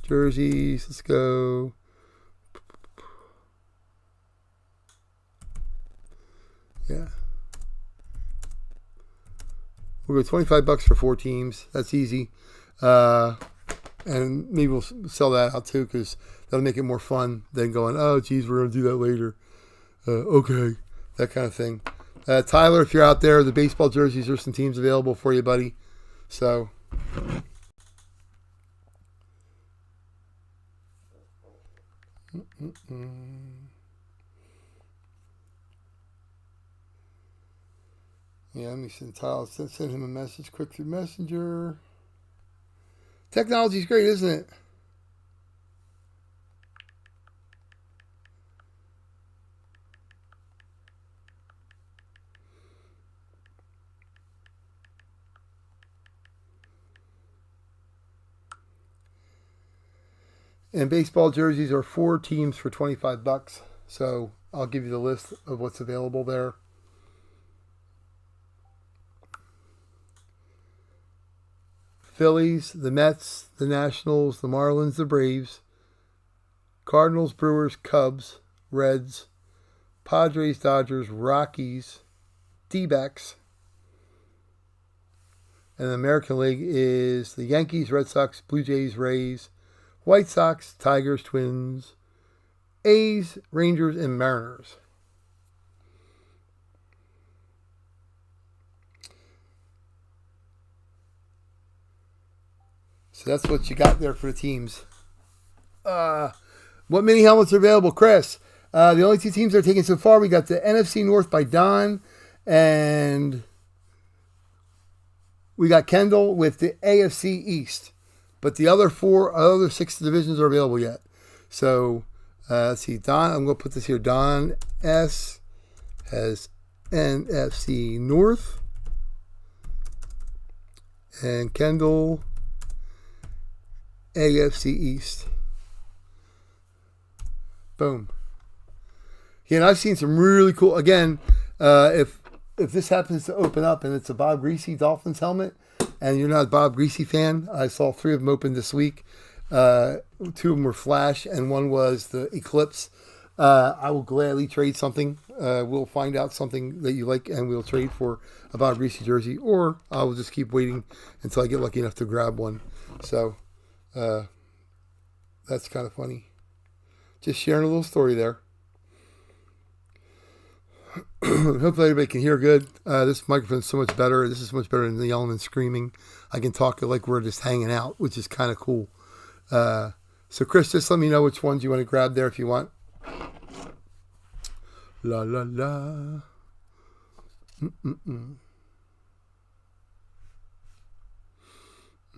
jerseys. Let's go. Yeah. We'll go $25 for 4 teams. That's easy. And maybe we'll sell that out too, because that'll make it more fun than going, oh, geez, we're going to do that later. Okay. That kind of thing. Tyler, if you're out there, the baseball jerseys, there's some teams available for you, buddy. So. Yeah, let me send Tyler. Send him a message quick through Messenger. Technology's great, isn't it? And baseball jerseys are 4 teams for $25. So I'll give you the list of what's available there. Phillies, the Mets, the Nationals, the Marlins, the Braves, Cardinals, Brewers, Cubs, Reds, Padres, Dodgers, Rockies, D-backs. And the American League is the Yankees, Red Sox, Blue Jays, Rays, White Sox, Tigers, Twins, A's, Rangers, and Mariners. So that's what you got there for the teams. What mini helmets are available, Chris? The only two teams that are taken so far, we got the NFC North by Don, and we got Kendall with the AFC East. But the other six divisions are available yet. So, let's see. Don, I'm going to put this here. Don S has NFC North. And Kendall, AFC East. Boom. Yeah, and I've seen some really cool. Again, if this happens to open up and it's a Bob Greasy Dolphins helmet, and you're not a Bob Greasy fan, I saw 3 of them open this week. 2 of them were Flash, and one was the Eclipse. I will gladly trade something. We'll find out something that you like, and we'll trade for a Bob Greasy jersey, or I will just keep waiting until I get lucky enough to grab one. So that's kind of funny. Just sharing a little story there. Hopefully everybody can hear good. This microphone is so much better. This is so much better than the yelling and screaming. I can talk like we're just hanging out, which is kind of cool. So Chris, just let me know which ones you want to grab there if you want. La la la. Mm-mm-mm.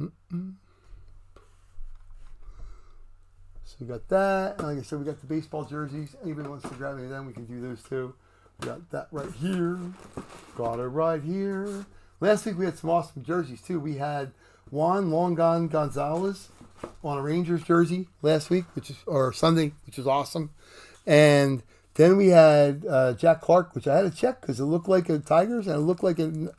Mm-mm. So we got that. And like I said, we got the baseball jerseys. Anybody wants to grab any of them, we can do those too. We got that right here. Got it right here. Last week we had some awesome jerseys too. We had Juan Long Gone Gonzalez on a Rangers jersey last week, or Sunday, which was awesome. And then we had Jack Clark, which I had to check because it looked like a Tigers and it looked like a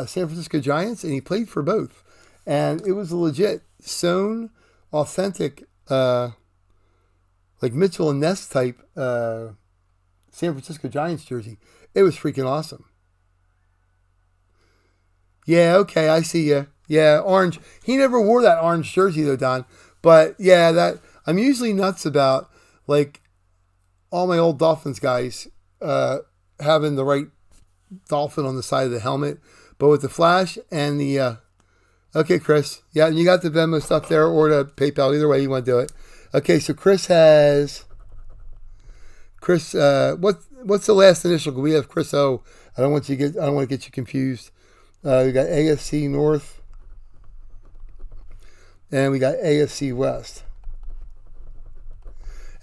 San Francisco Giants, and he played for both. And it was a legit sewn, authentic, like Mitchell and Ness type San Francisco Giants jersey. It was freaking awesome. Yeah, okay, I see you. Yeah, orange. He never wore that orange jersey though, Don. But yeah, that I'm usually nuts about like all my old Dolphins guys having the right dolphin on the side of the helmet. But with the flash and the okay, Chris. Yeah, and you got the Venmo stuff there or the PayPal. Either way you want to do it. Okay, so Chris, what's the last initial? We have Chris O. I don't want to get you confused. We got AFC North, and we got AFC West.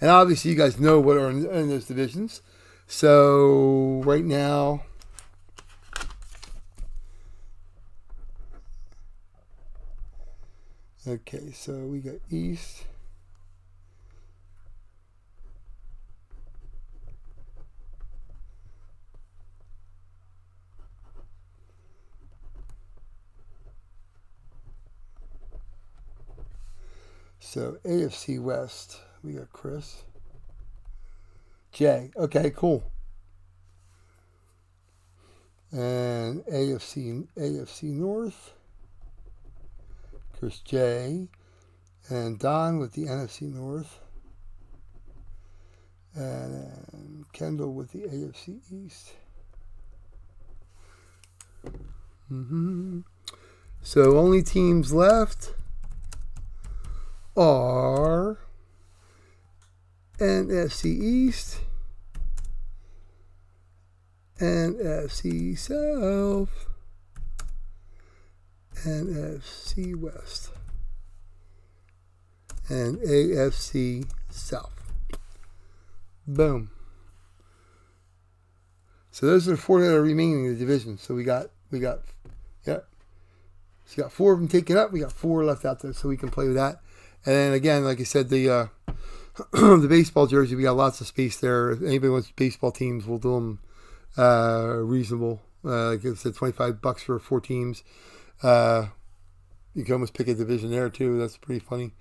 And obviously, you guys know what are in those divisions. So right now, okay. So we got East. So AFC West, we got Chris. Jay. Okay, cool. And AFC North, Chris J. And Don with the NFC North. And Kendall with the AFC East. So only teams left are NFC East, NFC South, NFC West, and AFC South. Boom. So those are the 4 that are remaining in the division. So we got, yeah. So you got 4 of them taken up. We got 4 left out there, so we can play with that. And then again, like I said, the the baseball jersey, we got lots of space there. If anybody wants baseball teams, we'll do them reasonable. Like I said, $25 for 4 teams. you can almost pick a division there too. That's pretty funny.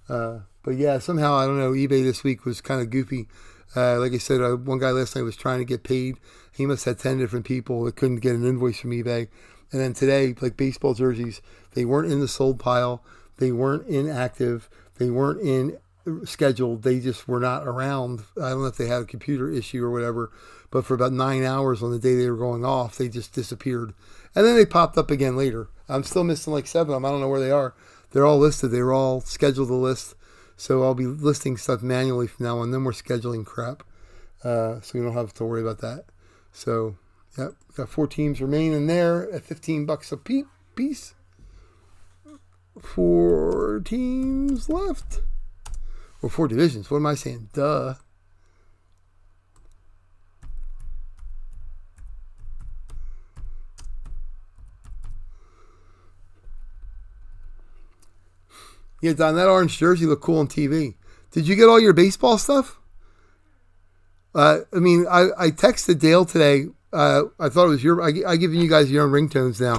But yeah, somehow, I don't know, eBay this week was kind of goofy. Like I said, one guy last night was trying to get paid. He must have 10 different people that couldn't get an invoice from eBay. And then today, like baseball jerseys, they weren't in the sold pile. They weren't inactive. They weren't in scheduled. They just were not around. I don't know if they had a computer issue or whatever, but for about 9 hours on the day they were going off, they just disappeared. And then they popped up again later. I'm still missing like 7 of them. I don't know where they are. They're all listed. They were all scheduled to list. So I'll be listing stuff manually from now on. Then we're scheduling crap. So we don't have to worry about that. So, yep, got 4 teams remaining there at $15 a piece. 4 teams left. Or 4 divisions. What am I saying? Duh. Yeah, Don, that orange jersey looked cool on TV. Did you get all your baseball stuff? I texted Dale today. I thought it was your... I giving you guys your own ringtones now.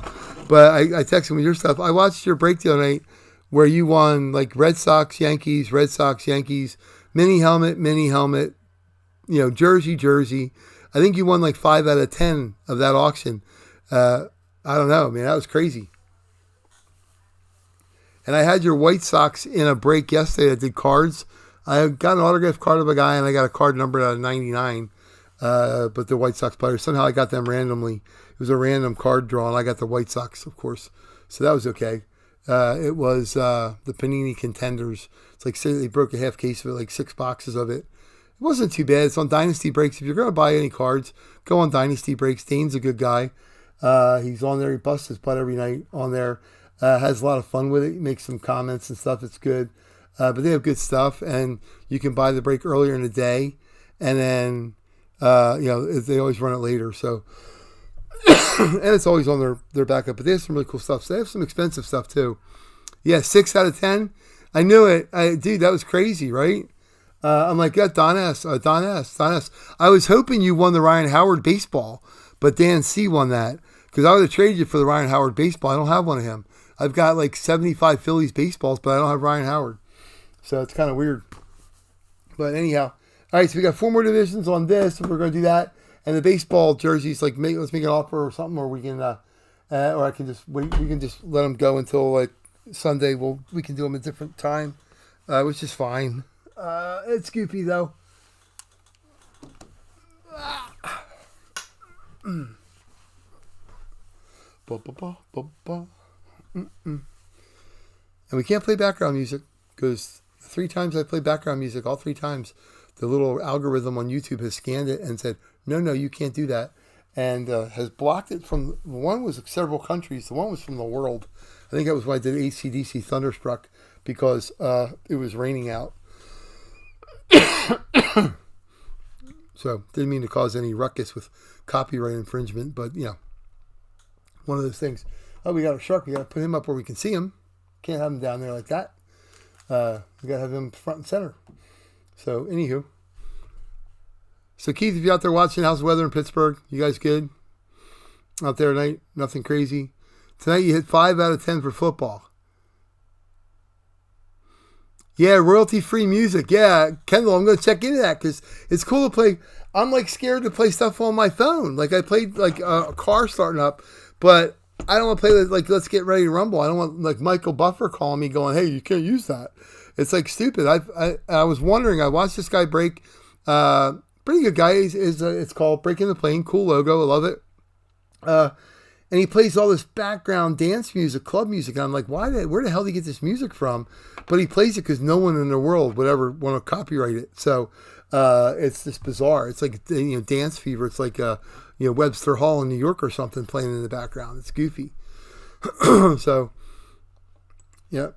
But I texted him with your stuff. I watched your break the other night where you won like Red Sox, Yankees, mini helmet, jersey. I think you won like 5 out of 10 of that auction. I don't know, man. That was crazy. And I had your White Sox in a break yesterday. I did cards. I got an autographed card of a guy, and I got a card numbered out of 99. But the White Sox players, somehow I got them randomly. It was a random card draw, and I got the White Sox, of course. So that was okay. It was the Panini Contenders. It's like they broke a half case of it, like 6 boxes of it. It wasn't too bad. It's on Dynasty Breaks. If you're going to buy any cards, go on Dynasty Breaks. Dane's a good guy. He's on there. He busts his butt every night on there. Has a lot of fun with it. He makes some comments and stuff. It's good. But they have good stuff. And you can buy the break earlier in the day. And then, they always run it later. So, and it's always on their backup. But they have some really cool stuff. So they have some expensive stuff too. Yeah, 6 out of 10. I knew it. Dude, that was crazy, right? I'm like, yeah, Don S. I was hoping you won the Ryan Howard baseball. But Dan C. won that. Because I would have traded you for the Ryan Howard baseball. I don't have one of him. I've got like 75 Phillies baseballs, but I don't have Ryan Howard. So it's kind of weird. But anyhow. All right, so we got 4 more divisions on this. So we're going to do that. And the baseball jerseys, like let's make an offer or something, or we can, or I can just wait. We can just let them go until like Sunday. We can do them at a different time, which is fine. It's goofy though. And we can't play background music because 3 times I played background music, all 3 times, the little algorithm on YouTube has scanned it and said, no, you can't do that. And has blocked it from, one was several countries, the one was from the world. I think that was why I did AC/DC Thunderstruck, because it was raining out. So, didn't mean to cause any ruckus with copyright infringement, but, one of those things. Oh, we got a shark. We got to put him up where we can see him. Can't have him down there like that. We got to have him front and center. So, anywho. So, Keith, if you're out there watching, how's the weather in Pittsburgh? You guys good? Out there tonight? Nothing crazy? Tonight you hit 5 out of 10 for football. Yeah, royalty-free music. Yeah, Kendall, I'm going to check into that because it's cool to play. I'm like scared to play stuff on my phone. Like I played like a car starting up, but I don't want to play like Let's Get Ready to Rumble. I don't want like Michael Buffer calling me going, hey, you can't use that. It's like stupid. I was wondering. I watched this guy break. Pretty good guy. It's called Breaking the Plane. Cool logo. I love it. And he plays all this background dance music, club music. And I'm like, where the hell did he get this music from? But he plays it because no one in the world would ever want to copyright it. So it's just bizarre. It's like Dance Fever. It's like Webster Hall in New York or something playing in the background. It's goofy. So yeah.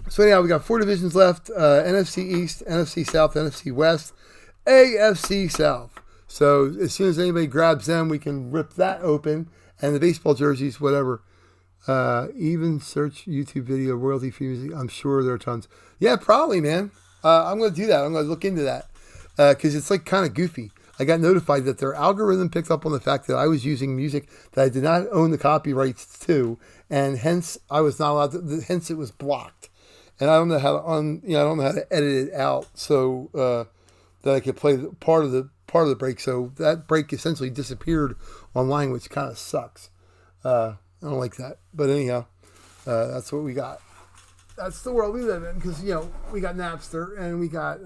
So anyhow, we got 4 divisions left: NFC East, NFC South, NFC West, AFC South. So as soon as anybody grabs them, we can rip that open. And the baseball jerseys, whatever. Even search YouTube video, royalty-free music. I'm sure there are tons. Yeah, probably, man. I'm going to do that. I'm going to look into that. Because it's like kind of goofy. I got notified that their algorithm picked up on the fact that I was using music that I did not own the copyrights to, and hence I was not allowed to. Hence, it was blocked, and I don't know how to I don't know how to edit it out so that I could play part of the break. So that break essentially disappeared online, which kind of sucks. I don't like that, but anyhow, that's what we got. That's the world we live in, because we got Napster, and we got.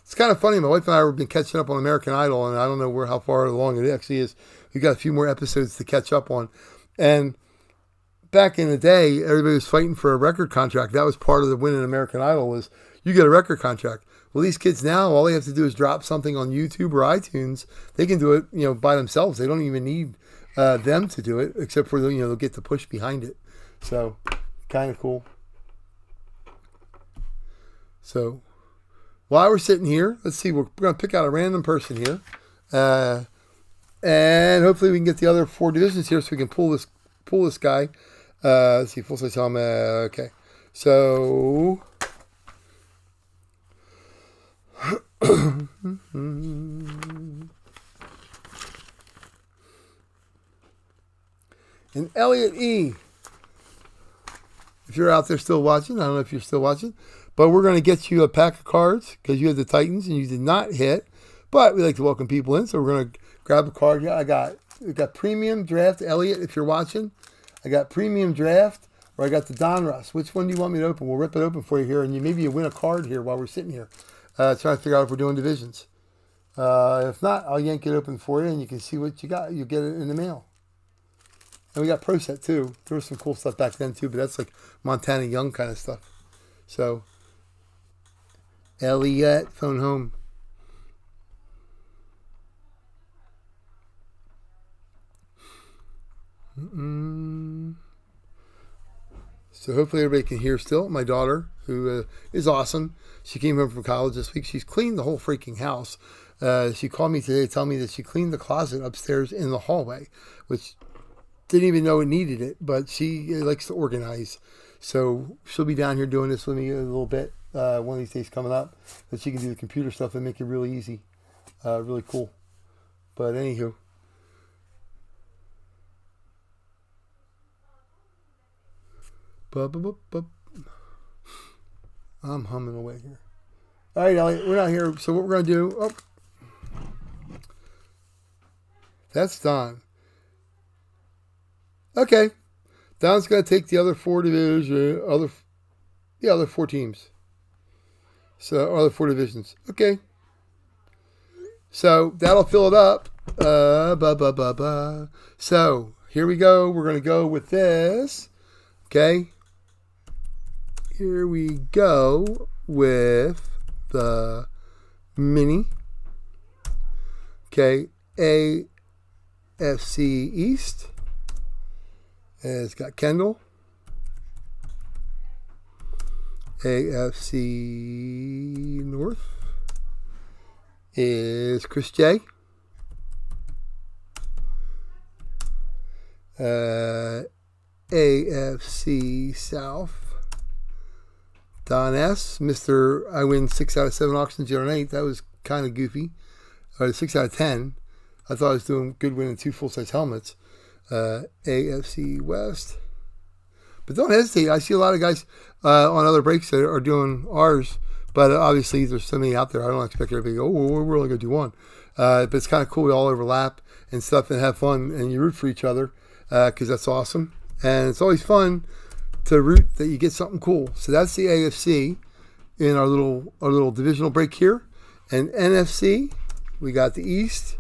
It's kind of funny. My wife and I have been catching up on American Idol, and I don't know how far along it actually is. We've got a few more episodes to catch up on. And back in the day, everybody was fighting for a record contract. That was part of the win in American Idol, was you get a record contract. Well, these kids now, all they have to do is drop something on YouTube or iTunes. They can do it, by themselves. They don't even need them to do it, except for they'll get the push behind it. So, kind of cool. So, while we're sitting here, let's see, we're going to pick out a random person here. And hopefully we can get the other 4 divisions here so we can pull this guy. Let's see, full size helmet. Okay. So, and Elliot E. If you're out there still watching, I don't know if you're still watching, but we're going to get you a pack of cards because you had the Titans and you did not hit. But we like to welcome people in, so we're going to grab a card here. We got Premium Draft, Elliot, if you're watching. I got Premium Draft, or I got the Donruss. Which one do you want me to open? We'll rip it open for you here, and maybe you win a card here while we're sitting here. Trying to figure out if we're doing divisions. If not, I'll yank it open for you, and you can see what you got. You'll get it in the mail. And we got Pro Set, too. There was some cool stuff back then, too, but that's like Montana Young kind of stuff. So, Elliot, phone home. So hopefully everybody can hear still. My daughter, who is awesome, she came home from college this week. She's cleaned the whole freaking house. She called me today to tell me that she cleaned the closet upstairs in the hallway, which didn't even know it needed it, but she likes to organize. So she'll be down here doing this with me a little bit one of these days coming up, that she can do the computer stuff and make it really easy. Really cool. But anywho. I'm humming away here. All right, Elliot, we're not here. So what we're going to do... Oh, that's Don. Okay. Don's going to take the other 4 divisions, other 4 teams. So, other 4 divisions. Okay. So, that'll fill it up. So, here we go. We're going to go with this. Okay. Here we go with the mini. Okay. AFC East. And it's got Kendall. AFC North is Chris J. AFC South, Don S. Mr. I win 6 out of 7 auctions the other night. That was kind of goofy. 6 out of 10. I thought I was doing good winning 2 full-size helmets. AFC West. But don't hesitate. I see a lot of guys on other breaks that are doing ours. But obviously, there's so many out there. I don't expect everybody to go, oh, we're only going to do one. But it's kind of cool. We all overlap and stuff and have fun. And you root for each other because that's awesome. And it's always fun to root that you get something cool. So that's the AFC in our little divisional break here. And NFC, we got the East.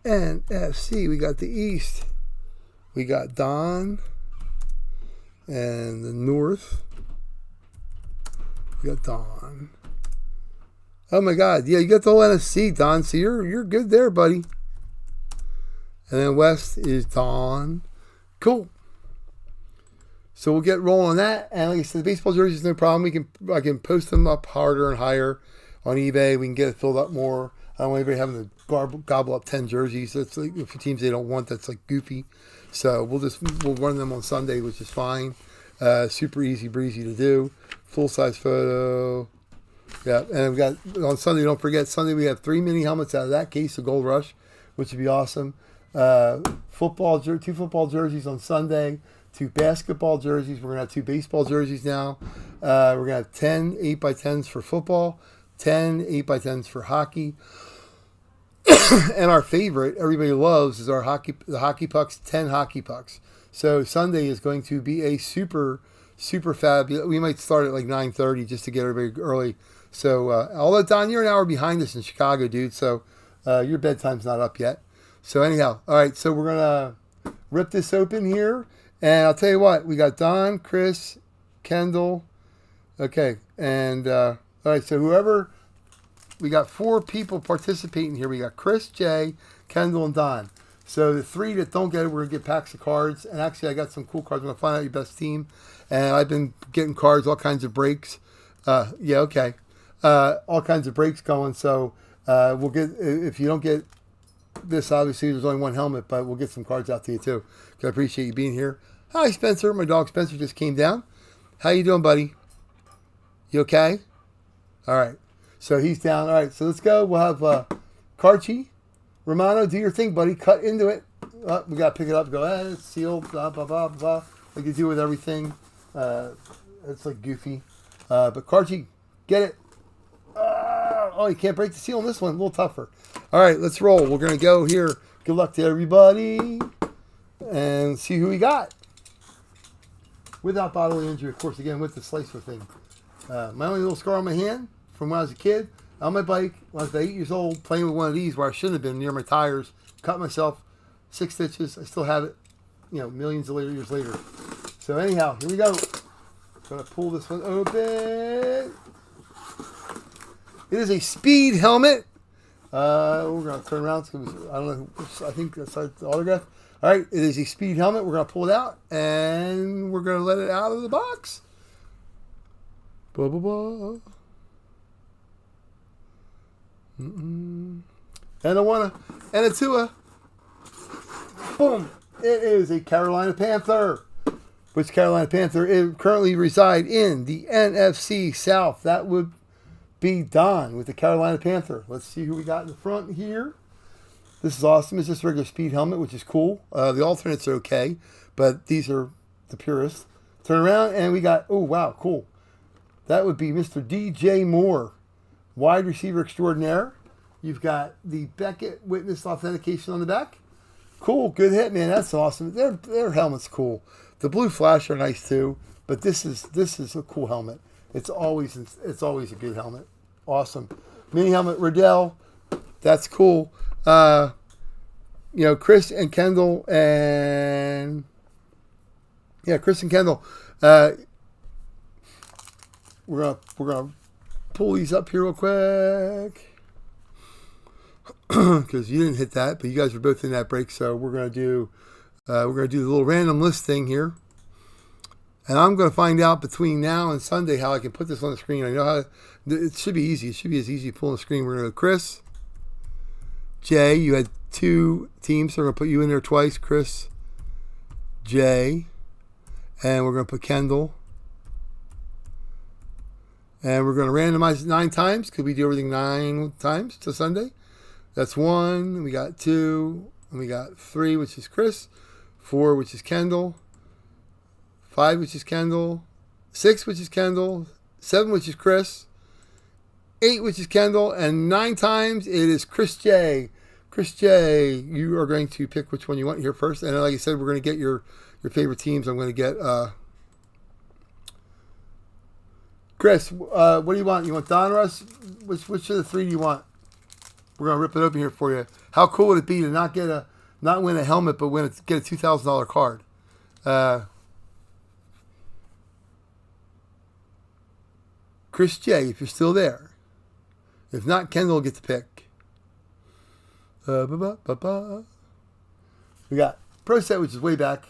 NFC, we got the East. We got Don. And the North, we got Don. Oh my God. Yeah, you got the whole NFC, Don. So you're good there, buddy. And then West is Don. Cool. So we'll get rolling on that. And like I said, the baseball jerseys, no problem. I can post them up harder and higher on eBay. We can get it filled up more. I don't want anybody having to gobble up 10 jerseys. That's like for teams they don't want. That's like goofy. So we'll run them on Sunday, which is fine. Super easy breezy to do. Full size photo. Yeah, and we got on Sunday. Don't forget Sunday. We have 3 mini helmets out of that case of Gold Rush, which would be awesome. Two football jerseys on Sunday. 2 basketball jerseys. We're gonna have 2 baseball jerseys now. We're gonna have 10 8x10s for football, 10 8x10s for hockey, and our favorite, everybody loves, is the hockey pucks. 10 hockey pucks. So Sunday is going to be a super fab. We might start at like 9:30 just to get everybody early. So, although Don, you're an hour behind us in Chicago, dude. So, your bedtime's not up yet. So anyhow, all right. So we're gonna rip this open here, and I'll tell you what. We got Don, Chris, Kendall. Okay, and all right. So whoever, we got 4 people participating here. We got Chris, Jay, Kendall, and Don. So the 3 that don't get it, we're gonna get packs of cards. And actually, I got some cool cards. I'm gonna find out your best team. And I've been getting cards, all kinds of breaks. Yeah, okay. All kinds of breaks going. So we'll get, if you don't get this, obviously there's only 1 helmet, but we'll get some cards out to you too. I appreciate you being here. Hi, Spencer. My dog Spencer just came down. How you doing, buddy? You okay? All right. So he's down. All right. So let's go. We'll have Karchi. Romano, do your thing, buddy. Cut into it. We got to pick it up. Go, it's sealed. Blah, blah, blah, blah. Like you do with everything. It's like goofy. But Karchi, get it. Oh, you can't break the seal on this one. A little tougher. All right, let's roll. We're going to go here. Good luck to everybody. And see who we got. Without bodily injury, of course, again, with the slicer thing. My only little scar on my hand from when I was a kid. On my bike, when I was about 8 years old, playing with one of these where I shouldn't have been, near my tires. Cut myself. 6 stitches. I still have it, millions of years later. So anyhow, here we go. Gonna pull this one open. It is a speed helmet. We're gonna turn around because I don't know. I think that's the autograph. All right, it is a speed helmet. We're gonna pull it out and we're gonna let it out of the box. Blah blah blah. And a one, and a two. Boom! It is a Carolina Panther. Which Carolina Panther currently reside in the NFC South. That would be Don with the Carolina Panther. Let's see who we got in the front here. This is awesome. It's just a regular speed helmet, which is cool. The alternates are okay, but these are the purest. Turn around, and we got, oh, wow, cool. That would be Mr. DJ Moore, wide receiver extraordinaire. You've got the Beckett Witness Authentication on the back. Cool, good hit, man. That's awesome. Their helmet's cool. The blue flash are nice too, but this is a cool helmet. It's always a good helmet. Awesome. Mini helmet Riddell. That's cool. Chris and Kendall and Chris and Kendall. We're gonna pull these up here real quick. Because you didn't hit that, but you guys were both in that break, so we're gonna do the little random list thing here, and I'm gonna find out between now and Sunday how I can put this on the screen. I know how. It should be easy. It should be as easy pulling the screen. We're gonna go Chris, Jay. You had 2 teams, so we're gonna put you in there twice, Chris, Jay, and we're gonna put Kendall, and we're gonna randomize it 9 times because we do everything 9 times to Sunday. That's 1, we got 2, and we got 3, which is Chris, 4, which is Kendall, 5, which is Kendall, 6, which is Kendall, 7, which is Chris, 8, which is Kendall, and 9 times it is Chris J. Chris J, you are going to pick which one you want here first. And like I said, we're going to get your favorite teams. I'm going to get Chris, what do you want? You want Donruss? Which of the 3 do you want? We're gonna rip it open here for you. How cool would it be to not win a helmet, but get a $2,000 card? Chris J, if you're still there. If not, Kendall will get to pick. We got Pro Set, which is way back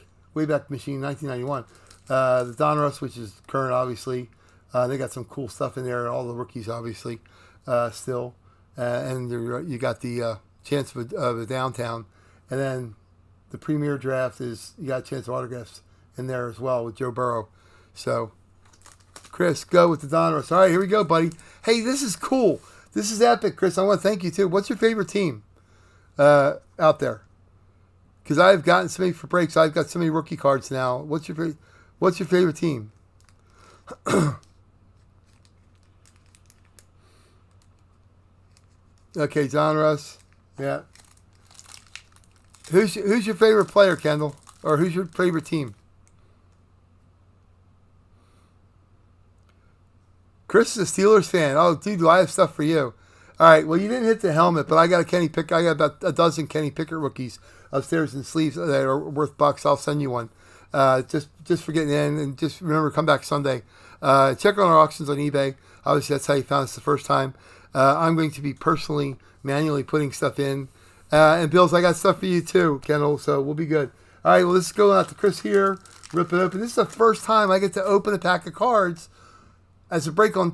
machine, 1991. The Donruss, which is current, obviously. They got some cool stuff in there. All the rookies, obviously, still. And you got the chance of a downtown. And then the premier draft is, you got a chance of autographs in there as well with Joe Burrow. So, Chris, go with the Donruss. All right, here we go, buddy. Hey, this is cool. This is epic, Chris. I want to thank you, too. What's your favorite team out there? Because I've gotten so many for breaks. I've got so many rookie cards now. What's your favorite team? Okay, Donruss. Yeah. Who's your favorite player, Kendall? Or who's your favorite team? Chris is a Steelers fan. Oh, dude, do I have stuff for you? All right. Well, you didn't hit the helmet, but I got I got about a dozen Kenny Pickett rookies upstairs in sleeves that are worth bucks. I'll send you one. Just for getting in, and just remember, come back Sunday. Check on our auctions on eBay. Obviously, that's how you found us the first time. I'm going to be personally, manually putting stuff in. And Bills, I got stuff for you too, Kendall. So we'll be good. All right. Well, let's go out to Chris here. Rip it open. This is the first time I get to open a pack of cards as a break on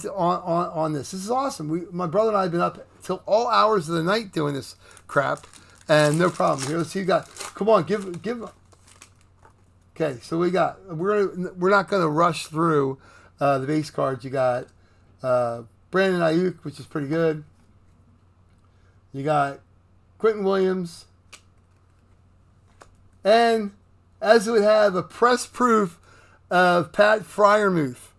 this. This is awesome. My brother and I have been up till all hours of the night doing this crap, and no problem. Here, let's see. You got. Come on, give. Okay, so we got. We're not gonna rush through the base cards. You got Brandon Ayuk, which is pretty good. You got Quentin Williams, and as it would have a press proof of Pat Freiermuth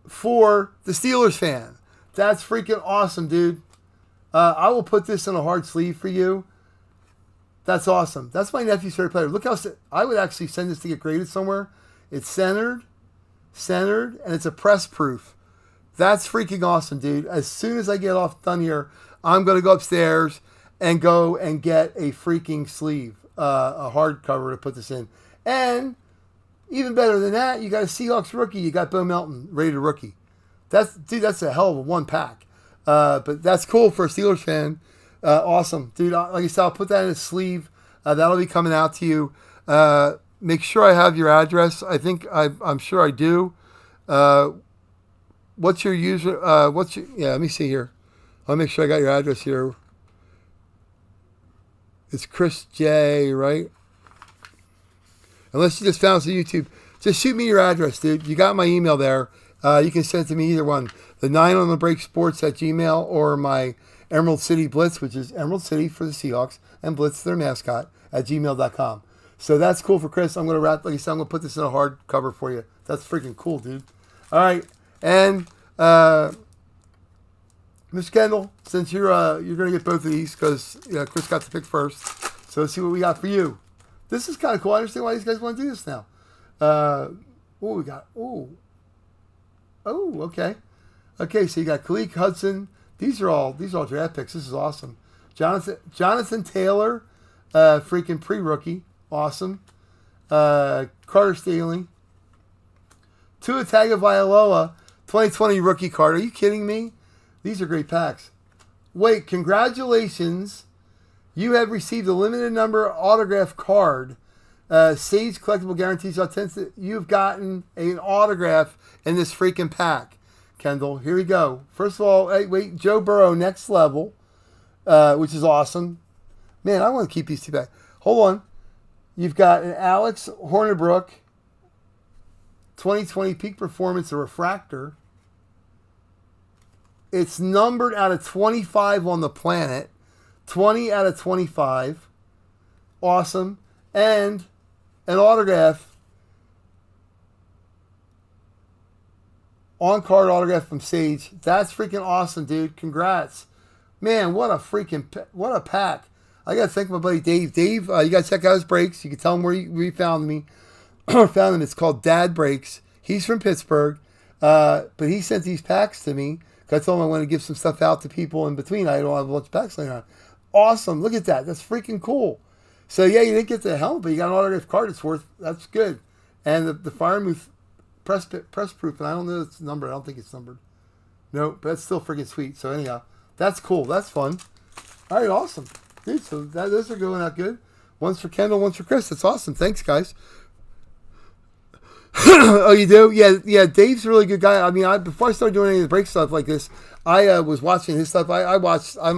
for the Steelers fan. That's freaking awesome, dude. I will put this in a hard sleeve for you. That's awesome. That's my nephew's favorite player. Look how I would actually send this to get graded somewhere. It's centered, and it's a press proof. That's freaking awesome, dude. As soon as I get done here, I'm going to go upstairs and go and get a freaking sleeve, a hardcover to put this in. And even better than that, you got a Seahawks rookie. You got Bo Melton, rated rookie. That's a hell of a one pack. But that's cool for a Steelers fan. Awesome, dude. Like I said, I'll put that in a sleeve. That'll be coming out to you. Make sure I have your address. I'm sure I do. What's your user? Let me see here. I'll make sure I got your address here. It's Chris J, right? Unless you just found us on YouTube, just shoot me your address, dude. You got my email there. You can send it to me either one. The 9 on the break sports at Gmail, or my Emerald City Blitz, which is Emerald City for the Seahawks, and Blitz, their mascot, at gmail.com. So that's cool for Chris. I'm going to wrap, like I said, I'm going to put this in a hard cover for you. That's freaking cool, dude. All right. And Mr. Kendall, since you're going to get both of these because Chris got to pick first. So let's see what we got for you. This is kind of cool. I understand why these guys want to do this now. What we got? Oh, okay. Okay, so you got Khalil Hudson. These are all draft picks. This is awesome. Jonathan Taylor, freaking pre-rookie. Awesome. Carter Staley. Tua Tagovailoa, 2020 rookie card. Are you kidding me? These are great packs. Wait, congratulations. You have received a limited number autograph card. Sage Collectible Guarantees Authentic. You've gotten an autograph in this freaking pack, Kendall. Here we go. First of all, wait, Joe Burrow, next level, which is awesome. Man, I want to keep these two back. Hold on. You've got an Alex Hornibrook, 2020 peak performance, a refractor. It's numbered out of 25 on the planet. 20 out of 25. Awesome. And an autograph. On-card autograph from Sage. That's freaking awesome, dude. Congrats. Man, what a pack. I got to thank my buddy Dave. Dave, you got to check out his breaks. You can tell him where you found me. Found him. It's called Dad Breaks. He's from Pittsburgh. But he sent these packs to me. I told him I wanted to give some stuff out to people in between. I don't have a bunch of packs laying around. Awesome. Look at that. That's freaking cool. So, yeah, you didn't get the helmet, but you got an autograph card. That's good. And the Freiermuth press proof, and I don't know if it's numbered. I don't think it's numbered. No, but that's still freaking sweet. So, anyhow, that's cool. That's fun. All right, awesome. Dude, so those are going out good. One's for Kendall, one's for Chris. That's awesome. Thanks, guys. Oh, you do? Yeah. Dave's a really good guy. I mean, before I started doing any of the break stuff like this, I was watching his stuff. I'm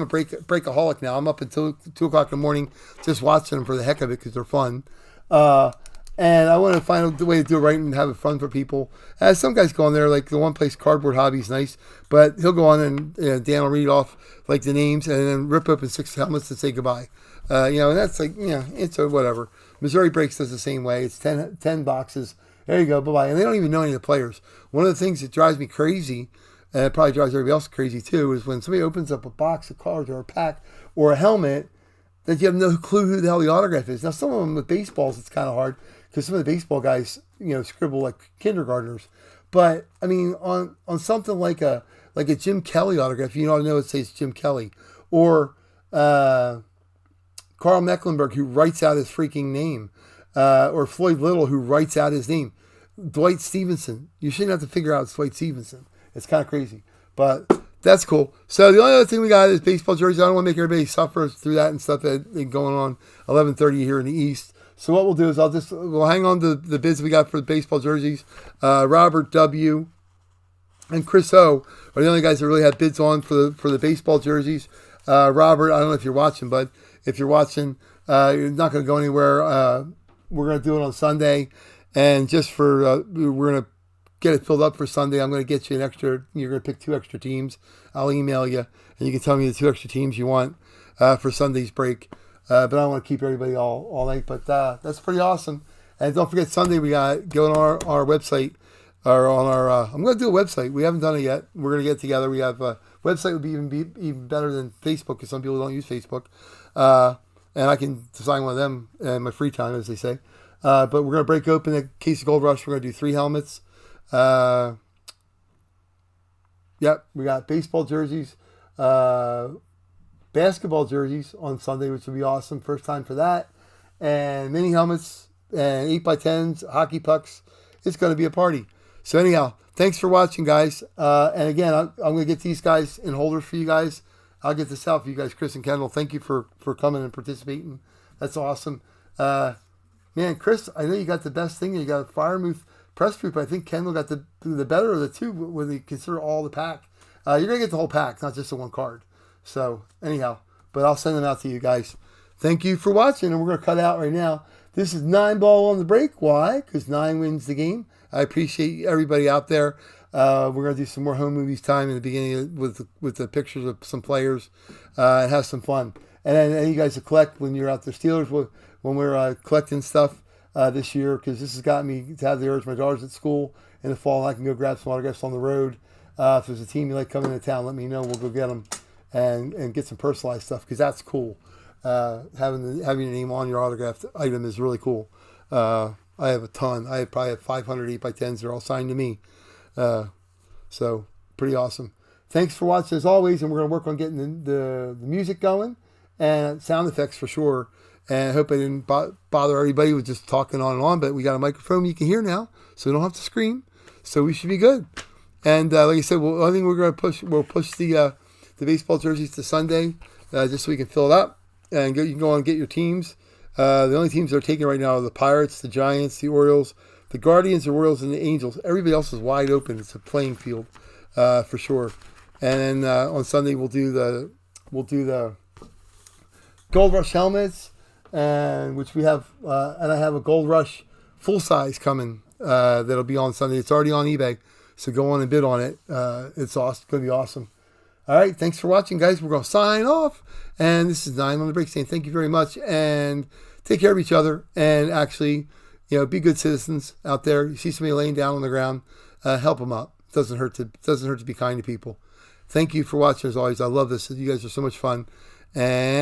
a breakaholic now. I'm up until 2 o'clock in the morning just watching them for the heck of it because they're fun. And I want to find a way to do it right and have it fun for people. Some guys go on there, like the one place Cardboard Hobby is nice, but he'll go on and Dan will read off like the names and then rip open 6 helmets and say goodbye. And that's like, it's a whatever. Missouri Breaks does the same way. It's 10 boxes. There you go, bye-bye. And they don't even know any of the players. One of the things that drives me crazy, and it probably drives everybody else crazy too, is when somebody opens up a box of cards or a pack or a helmet that you have no clue who the hell the autograph is. Now, some of them with baseballs, it's kind of hard because some of the baseball guys, scribble like kindergartners. But I mean, on something like a Jim Kelly autograph, you know it says Jim Kelly, or Carl Mecklenburg, who writes out his freaking name, or Floyd Little, who writes out his name. Dwight Stevenson, you shouldn't have to figure out it's Dwight Stevenson. It's kind of crazy, but that's cool. So the only other thing we got is baseball jerseys. I don't want to make everybody suffer through that and stuff that going on 11:30 here in the East. So what we'll do is we'll hang on to the bids we got for the baseball jerseys. Robert W. and Chris O. are the only guys that really have bids on for the baseball jerseys. Robert, I don't know if you're watching, but if you're watching, you're not going to go anywhere. We're going to do it on Sunday, and just for we're going to get it filled up for Sunday. I'm going to get you an extra. You're going to pick 2 extra teams. I'll email you, and you can tell me the 2 extra teams you want for Sunday's break. But I don't want to keep everybody all night. But that's pretty awesome. And don't forget, Sunday we got go on our website or on our. I'm going to do a website. We haven't done it yet. We're going to get together. We have a website would be even better than Facebook because some people don't use Facebook. And I can design one of them in my free time, as they say. But we're going to break open a case of Gold Rush. We're going to do 3 helmets. Yep, we got baseball jerseys, basketball jerseys on Sunday, which will be awesome. First time for that. And mini helmets and 8x10s, hockey pucks. It's going to be a party. So anyhow, thanks for watching, guys. And again, I'm going to get these guys in holders for you guys. I'll get this out for you guys, Chris and Kendall. Thank you for coming and participating. That's awesome. Man, Chris, I know you got the best thing. You got a Firemouth press group. I think Kendall got the better of the 2 when they consider all the pack. You're going to get the whole pack, not just the 1 card. So, anyhow, but I'll send them out to you guys. Thank you for watching, and we're going to cut out right now. This is 9 ball on the break. Why? Because 9 wins the game. I appreciate everybody out there. We're going to do some more home movies time in the beginning with the pictures of some players and have some fun. And then you guys will collect when you're out there. Steelers, when we're collecting stuff this year, because this has got me to have the urge. My daughter's at school in the fall, and I can go grab some autographs on the road. If there's a team you like coming into town, let me know. We'll go get them and get some personalized stuff, because that's cool. Having your name on your autographed item is really cool. I have a ton. I probably have 500 8x10s. They're all signed to me. So pretty awesome. Thanks for watching as always, and we're going to work on getting the music going and sound effects for sure. And I hope I didn't bother everybody with just talking on and on, but we got a microphone you can hear now, so we don't have to scream. So we should be good. And like I said, I think we're going to we'll push the baseball jerseys to Sunday, just so we can fill it up. And you can go on and get your teams. The only teams that are taken right now are the Pirates, the Giants, the Orioles, the Guardians, the Royals, and the Angels. Everybody else is wide open. It's a playing field for sure. And then on Sunday we'll do the Gold Rush helmets, and which we have, and I have a Gold Rush full size coming that'll be on Sunday. It's already on eBay, so go on and bid on it. It's awesome. It's going to be awesome. All right, thanks for watching, guys. We're going to sign off, and this is 9 on the break saying thank you very much, and take care of each other, and actually, be good citizens out there. You see somebody laying down on the ground, help them up. It doesn't hurt to be kind to people. Thank you for watching as always. I love this. You guys are so much fun, and